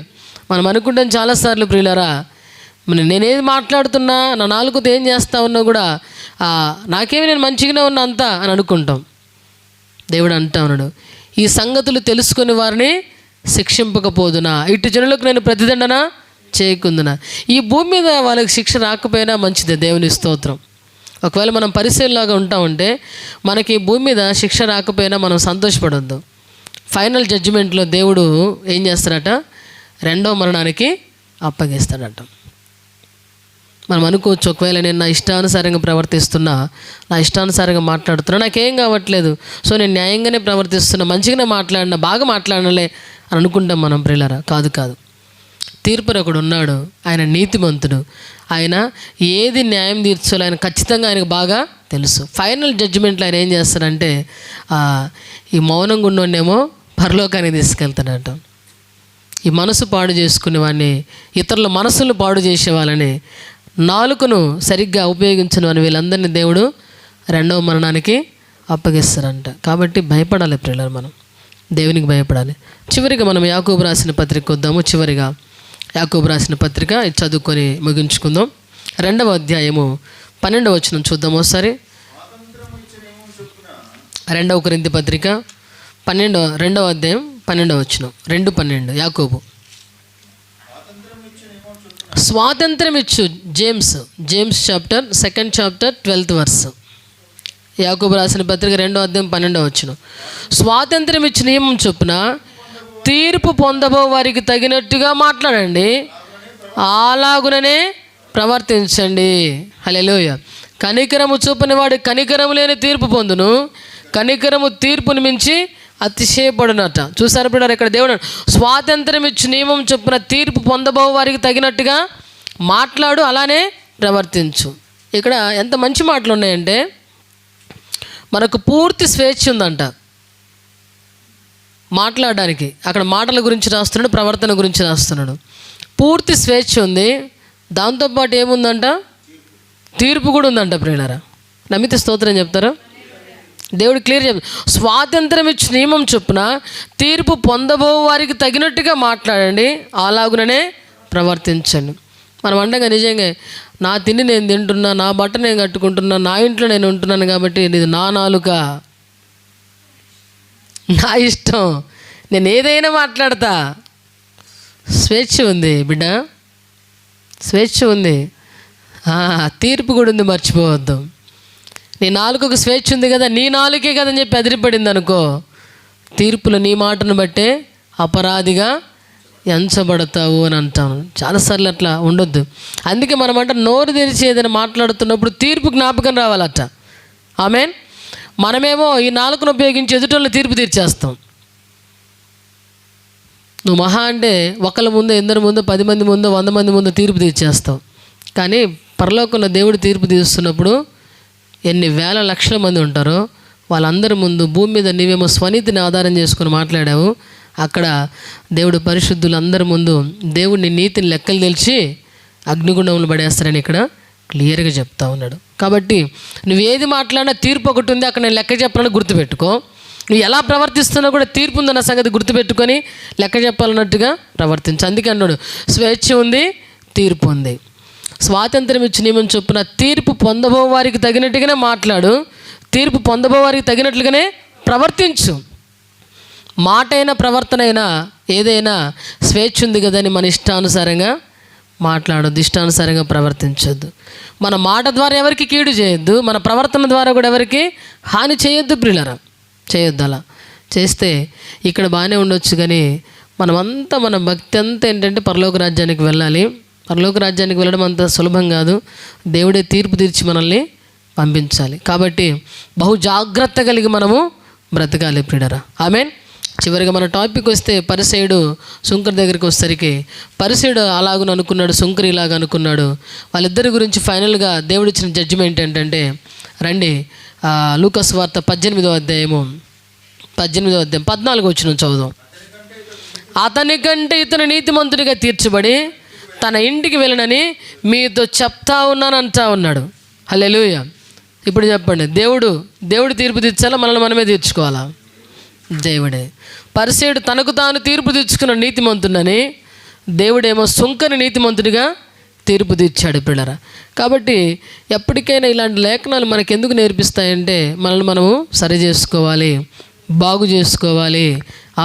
మనం అనుకుంటాం చాలాసార్లు ప్రియులారా, నేనేది మాట్లాడుతున్నా నా నాలుగుతో ఏం చేస్తా ఉన్నా కూడా నాకేమి నేను మంచిగానే ఉన్నా అంతా అని అనుకుంటాం. దేవుడు అంటా ఉన్నాడు, ఈ సంగతులు తెలుసుకొని వారిని శిక్షింపకపోదునా, ఇటు జనులకు నేను ప్రతిదండన చేయకుందునా. ఈ భూమి మీద వాళ్ళకి శిక్ష రాకపోయినా మంచిదే, దేవుని స్తోత్రం. ఒకవేళ మనం పరిశీలనలాగా ఉంటామంటే మనకి ఈ భూమి మీద శిక్ష రాకపోయినా మనం సంతోషపడొద్దు. ఫైనల్ జడ్జిమెంట్లో దేవుడు ఏం చేస్తాడట? రెండవ మరణానికి అప్పగిస్తాడట. మనం అనుకోవచ్చు, ఒకవేళ నేను నా ఇష్టానుసారంగా ప్రవర్తిస్తున్నా, నా ఇష్టానుసారంగా మాట్లాడుతున్నా, నాకేం కావట్లేదు, సో నేను న్యాయంగానే ప్రవర్తిస్తున్నా, మంచిగానే మాట్లాడినా, బాగా మాట్లాడలే అని అనుకుంటాం మనం ప్రియులారా. కాదు. తీర్పురకుడు ఉన్నాడు, ఆయన నీతిమంతుడు. ఆయన ఏది న్యాయం తీర్చాలో ఆయన ఖచ్చితంగా ఆయనకు బాగా తెలుసు. ఫైనల్ జడ్జిమెంట్లో ఆయన ఏం చేస్తాడంటే ఈ మౌనంగా ఉన్నోడేమో పరలోకానికి తీసుకెళ్తాడట. ఈ మనసు పాడు చేసుకునే వాడిని, ఇతరుల మనసులను పాడు చేసే వాళ్ళని, నాలుకను సరిగ్గా ఉపయోగించిన వారిని, వీళ్ళందరినీ దేవుడు రెండవ మరణానికి అప్పగిస్తారంట. కాబట్టి భయపడాలి ప్రియులారా, మనం దేవునికి భయపడాలి. చివరిగా మనం యాకోబు రాసిన పత్రిక వద్దాము. చివరిగా యాకోబు రాసిన పత్రిక చదువుకొని ముగించుకుందాం. 2వ అధ్యాయము 12వ వచనం చూద్దాం ఒకసారి. 2 కొరింథీ పత్రిక 2వ అధ్యాయం 12వ వచనం, 2:12. యాకోబు స్వాతంత్రం ఇచ్చు. James chapter 2nd chapter 12th verse. యాకోబు రాసిన పత్రిక 2వ అధ్యాయం 12వ వచనం. స్వాతంత్రం ఇచ్చిన నియమం చొప్పున తీర్పు పొందబో వారికి తగినట్టుగా మాట్లాడండి, అలాగుననే ప్రవర్తించండి. హల్లెలూయా. కనికరము చూపని వాడు కనికరము లేని తీర్పు పొందును, కనికరము తీర్పును మించి అతిశయపడునట. చూసారు బిడ్డారు, ఇక్కడ దేవుడు స్వాతంత్రం ఇచ్చి నియమం చొప్పున తీర్పు పొందబో వారికి తగినట్టుగా మాట్లాడు, అలానే ప్రవర్తించు. ఇక్కడ ఎంత మంచి మాటలు ఉన్నాయంటే మనకు పూర్తి స్వేచ్ఛ ఉందంట మాట్లాడడానికి. అక్కడ మాటల గురించి రాస్తున్నాడు, ప్రవర్తన గురించి రాస్తున్నాడు. పూర్తి స్వేచ్ఛ ఉంది, దాంతోపాటు ఏముందంట? తీర్పు కూడా ఉందంట ప్రియులారా. నమ్మితే స్తోత్రం చెప్తారా? దేవుడు క్లియర్ చెప్తారు. స్వాతంత్రం ఇచ్చి నియమం చొప్పున తీర్పు పొందబో వారికి తగినట్టుగా మాట్లాడండి, అలాగుననే ప్రవర్తించండి. మనం అండగా నిజంగా నా తిండి నేను తింటున్నా, నా బట్ట నేను కట్టుకుంటున్నా, నా ఇంట్లో నేను ఉంటున్నాను కాబట్టి ఇది నా నాలుక, నా ఇష్టం, నేను ఏదైనా మాట్లాడతా. స్వేచ్ఛ ఉంది బిడ్డ, స్వేచ్ఛ ఉంది. తీర్పు కూడా ఉంది, మర్చిపోవద్దు. నీ నాలుకకు స్వేచ్ఛ ఉంది కదా, నీ నాలుకే కదా అని చెప్పి అదిరిపడింది అనుకో, తీర్పులు నీ మాటను బట్టే అపరాధిగా ఎంచబడతావు అని అంటాను. చాలాసార్లు అట్లా ఉండొద్దు. అందుకే మనం అంటే నోరు తెరిచి ఏదైనా మాట్లాడుతున్నప్పుడు తీర్పు జ్ఞాపకం రావాలట. ఆమేన్. మనమేమో ఈ నాలుకను ఉపయోగించి ఎదుటోళ్ళని తీర్పు తీర్చేస్తాం. నువ్వు మహా అంటే ఒకళ్ళ ముందు, ఎందరి ముందు, 10 మంది ముందు, 100 మంది ముందు తీర్పు తీర్చేస్తావు. కానీ పరలోకంలో దేవుడు తీర్పు తీరుస్తున్నప్పుడు ఎన్ని వేల లక్షల మంది ఉంటారో వాళ్ళందరి ముందు భూమి మీద నీవేమో స్వనీతిని ఆధారం చేసుకుని మాట్లాడావు, అక్కడ దేవుడు పరిశుద్ధులందరి ముందు దేవుడిని నీతిని లెక్కలు తెలిసి అగ్నిగుండంలో పడేస్తారని ఇక్కడ క్లియర్గా చెప్తా ఉన్నాడు. కాబట్టి నువ్వు ఏది మాట్లాడినా తీర్పు ఒకటి ఉంది, అక్కడ నేను లెక్క చెప్పాలని గుర్తుపెట్టుకో. నువ్వు ఎలా ప్రవర్తిస్తున్నా కూడా తీర్పు ఉందన్న సంగతి గుర్తుపెట్టుకొని లెక్క చెప్పాలన్నట్టుగా ప్రవర్తించు. అందుకే అన్నాడు స్వేచ్ఛ ఉంది, తీర్పు ఉంది. స్వాతంత్రం ఇచ్చి నియమం చొప్పున తీర్పు పొందబోవారికి తగినట్టుగానే మాట్లాడు, తీర్పు పొందబోవారికి తగినట్లుగానే ప్రవర్తించు. మాట అయినా ప్రవర్తన అయినా ఏదైనా స్వేచ్ఛ ఉంది కదని మన ఇష్టానుసారంగా మాట్లాడొద్దు, ఇష్టానుసారంగా ప్రవర్తించొద్దు. మన మాట ద్వారా ఎవరికి కీడు చేయొద్దు, మన ప్రవర్తన ద్వారా కూడా ఎవరికి హాని చేయొద్దు. ప్రియులారా, చేయొద్దు. అలా చేస్తే ఇక్కడ బాగానే ఉండొచ్చు, కానీ మనమంతా మన భక్తి అంతా ఏంటంటే పరలోక రాజ్యానికి వెళ్ళాలి. పరలోక రాజ్యానికి వెళ్ళడం అంత సులభం కాదు. దేవుడే తీర్పు తీర్చి మనల్ని పంపించాలి. కాబట్టి బహు జాగ్రత్త కలిగి మనము బ్రతకాలి ప్రియులారా. ఆమేన్. చివరిగా మన టాపిక్ వస్తే పరిసయుడు సుంకరి దగ్గరికి వచ్చేసరికి పరిసయుడు అలాగను అనుకున్నాడు, సుంకరి ఇలాగ అనుకున్నాడు. వాళ్ళిద్దరి గురించి ఫైనల్గా దేవుడు ఇచ్చిన జడ్జిమెంట్ ఏంటంటే, రండి లూకాసు వార్త 18వ అధ్యాయం 14వ వచనం చదువుదాం. అతని కంటే ఇతను నీతిమంతుడిగా తీర్చబడి తన ఇంటికి వెళ్ళనని మీతో చెప్తా ఉన్నానంటా ఉన్నాడు. హల్లెలూయా. ఇప్పుడు చెప్పండి, దేవుడు తీర్పు తీర్చాలా, మనల్ని మనమే తీర్చుకోవాలా? దేవుడే. పరిసయుడు తనకు తాను తీర్పు తీర్చుకున్న నీతిమంతుడని, దేవుడేమో సుంకని నీతిమంతుడిగా తీర్పు తీర్చాడు పిల్లరా. కాబట్టి ఎప్పటికైనా ఇలాంటి లేఖనాలు మనకు ఎందుకు నేర్పిస్తాయంటే, మనల్ని మనము సరి చేసుకోవాలి, బాగు చేసుకోవాలి.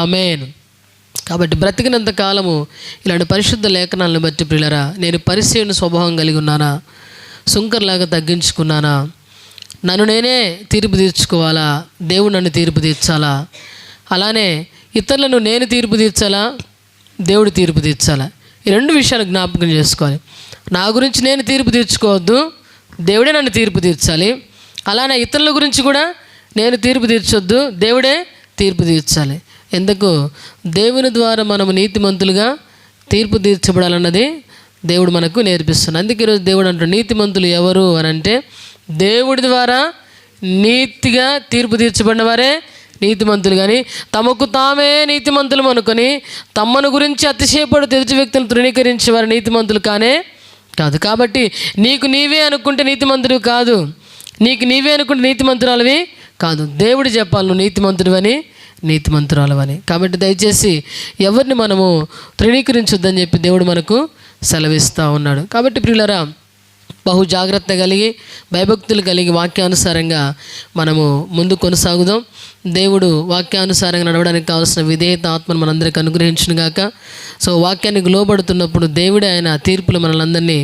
ఆమేన్. కాబట్టి బ్రతికినంత కాలము ఇలాంటి పరిశుద్ధ లేఖనాలను బట్టి పిల్లరా, నేను పరిసయుని స్వభావం కలిగి ఉన్నానా, సుంకర్లాగా తగ్గించుకున్నానా, నన్ను నేనే తీర్పు తీర్చుకోవాలా, దేవుడు నన్ను తీర్పు తీర్చాలా, అలానే ఇతరులను నేను తీర్పు తీర్చాలా, దేవుడు తీర్పు తీర్చాలా? ఈ రెండు విషయాలు జ్ఞాపకం చేసుకోవాలి. నా గురించి నేను తీర్పు తీర్చుకోవద్దు, దేవుడే నన్ను తీర్పు తీర్చాలి. అలానే ఇతరుల గురించి కూడా నేను తీర్పు తీర్చొద్దు, దేవుడే తీర్పు తీర్చాలి. ఎందుకు? దేవుని ద్వారా మనము నీతిమంతులుగా తీర్పు తీర్చబడాలన్నది దేవుడు మనకు నేర్పిస్తున్నాడు. అందుకే ఈరోజు దేవుడు అంటాడు, నీతిమంతులు ఎవరు అని అంటే, దేవుడి ద్వారా నీతిగా తీర్పు తీర్చబడిన వారే నీతిమంతులు. కానీ తమకు తామే నీతిమంతులు అనుకొని తమను గురించి అతిశయపడు ఎదుటి వ్యక్తులను తృణీకరించే వారు నీతిమంతులు కానే కాదు. కాబట్టి నీకు నీవే అనుకుంటే నీతిమంతుడు కాదు, నీకు నీవే అనుకుంటే నీతిమంతురాలవి కాదు. దేవుడు చెప్పాలి నువ్వు నీతిమంతుడివని, నీతిమంతురాలవని. కాబట్టి దయచేసి ఎవరిని మనము తృణీకరించొద్దని చెప్పి దేవుడు మనకు సెలవిస్తూ ఉన్నాడు. కాబట్టి ప్రియులారా, బహు జాగ్రత్త కలిగి భయభక్తులు కలిగి వాక్యానుసారంగా మనము ముందు కొనసాగుదాం. దేవుడు వాక్యానుసారంగా నడవడానికి కావాల్సిన విధేయత ఆత్మను మనందరికీ అనుగ్రహించును గాక. సో వాక్యానికి లోబడుతున్నప్పుడు దేవుడే ఆయన తీర్పులు మనలందరినీ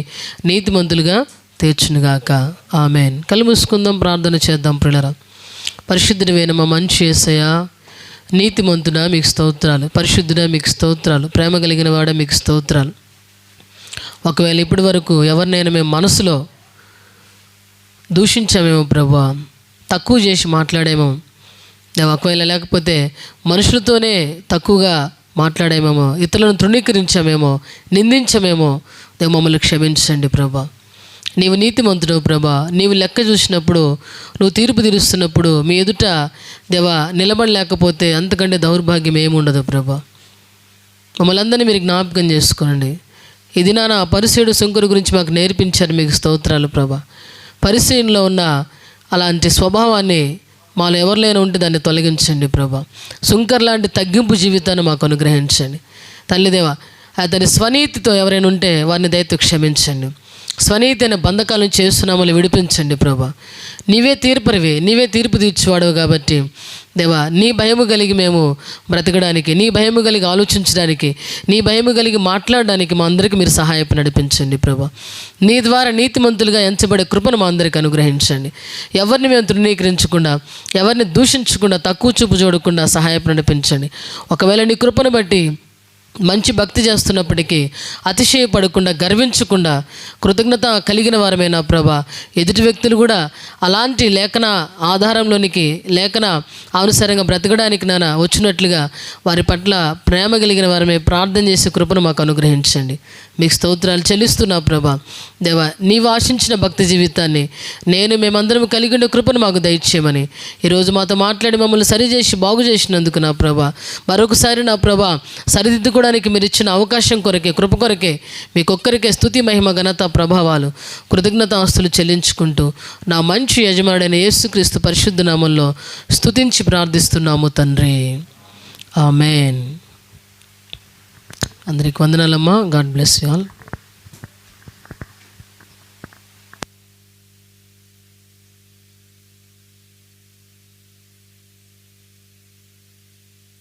నీతిమంతులుగా తీర్చునుగాక. ఆమేన్. కళ్ళు మూసుకుందాం, ప్రార్థన చేద్దాం. ప్రియులారా, పరిశుద్ధుడైన మా మంచి యేసయ్యా, నీతిమంతుడా మీకు స్తోత్రాలు, పరిశుద్ధుడా మీకు స్తోత్రాలు, ప్రేమ కలిగిన వాడా మీకు స్తోత్రాలు. ఒకవేళ ఇప్పటి వరకు ఎవరినైనా మేము మనసులో దూషించామేమో ప్రభువా, తక్కువ చేసి మాట్లాడేమో, ఒకవేళ లేకపోతే మనుషులతోనే తక్కువగా మాట్లాడేమేమో, ఇతరులను తృణీకరించామేమో, నిందించమేమో, దేవ మమ్మల్ని క్షమించండి ప్రభా. నీవు నీతిమంతుడు ప్రభా. నీవు లెక్క చూసినప్పుడు, నువ్వు తీర్పు తీరుస్తున్నప్పుడు మీ ఎదుట దేవా నిలబడలేకపోతే అంతకంటే దౌర్భాగ్యం ఏముండదు ప్రభా. మమ్మల్ని అందరినీ మీరు జ్ఞాపకం చేసుకోండి. ఇది నా పరిసయుడు సుంకరు గురించి మాకు నేర్పించారు, మీకు స్తోత్రాలు ప్రభా. పరిసయునిలో ఉన్న అలాంటి స్వభావాన్ని మాలో ఎవరిలోనే ఉంటే దాన్ని తొలగించండి ప్రభా. సుంకర్ లాంటి తగ్గింపు జీవితాన్ని మాకు అనుగ్రహించండి తల్లిదేవా. అతని స్వనీతితో ఎవరైనా ఉంటే వారిని దయతో క్షమించండి. స్వనీతి అనే బంధకాలను చేస్తున్నామని విడిపించండి ప్రభా. నీవే తీర్పరివి, నీవే తీర్పు తీర్చేవాడవు కాబట్టి దేవా, నీ భయము కలిగి మేము బ్రతకడానికి, నీ భయము కలిగి ఆలోచించడానికి, నీ భయము కలిగి మాట్లాడడానికి మా అందరికీ మీరు సహాయపు నడిపించండి ప్రభా. నీ ద్వారా నీతిమంతులుగా ఎంచబడే కృపను మా అందరికీ అనుగ్రహించండి. ఎవరిని మేము తృణీకరించకుండా, ఎవరిని దూషించకుండా, తక్కువ చూపు చూడకుండా సహాయపు నడిపించండి. ఒకవేళ నీ కృపను బట్టి మంచి భక్తి చేస్తున్నప్పటికీ అతిశయపడకుండా, గర్వించకుండా కృతజ్ఞత కలిగిన వారమైన ప్రభా, ఎదుటి వ్యక్తులు కూడా అలాంటి లేఖన ఆధారంలోనికి, లేఖన అనుసారంగా బ్రతకడానికి వచ్చినట్లుగా వారి పట్ల ప్రేమ కలిగిన వారమే ప్రార్థన చేసే కృపను మాకు అనుగ్రహించండి. మీకు స్తోత్రాలు చెల్లిస్తున్నా ప్రభా. దేవా, నీవు ఆశించిన భక్తి జీవితాన్ని మేమందరం కలిగి ఉండే కృపను మాకు దయచేయమని ఈరోజు మాతో మాట్లాడి మమ్మల్ని సరిచేసి బాగు చేసినందుకు నా ప్రభా, మరొకసారి నా ప్రభా సరిదిద్దుకోవడానికి మీరు ఇచ్చిన అవకాశం కొరకే, కృప కొరకే మీకొక్కరికే స్తుతి, మహిమ, ఘనత, ప్రభావాలు, కృతజ్ఞతాస్తులు చెల్లించుకుంటూ నా మంచి యజమానుడైన యేసుక్రీస్తు పరిశుద్ధ నామంలో స్తుతించి ప్రార్థిస్తున్నాము తండ్రి. ఆమెన్. అందరికి వందనాలమ్మా. God bless you all.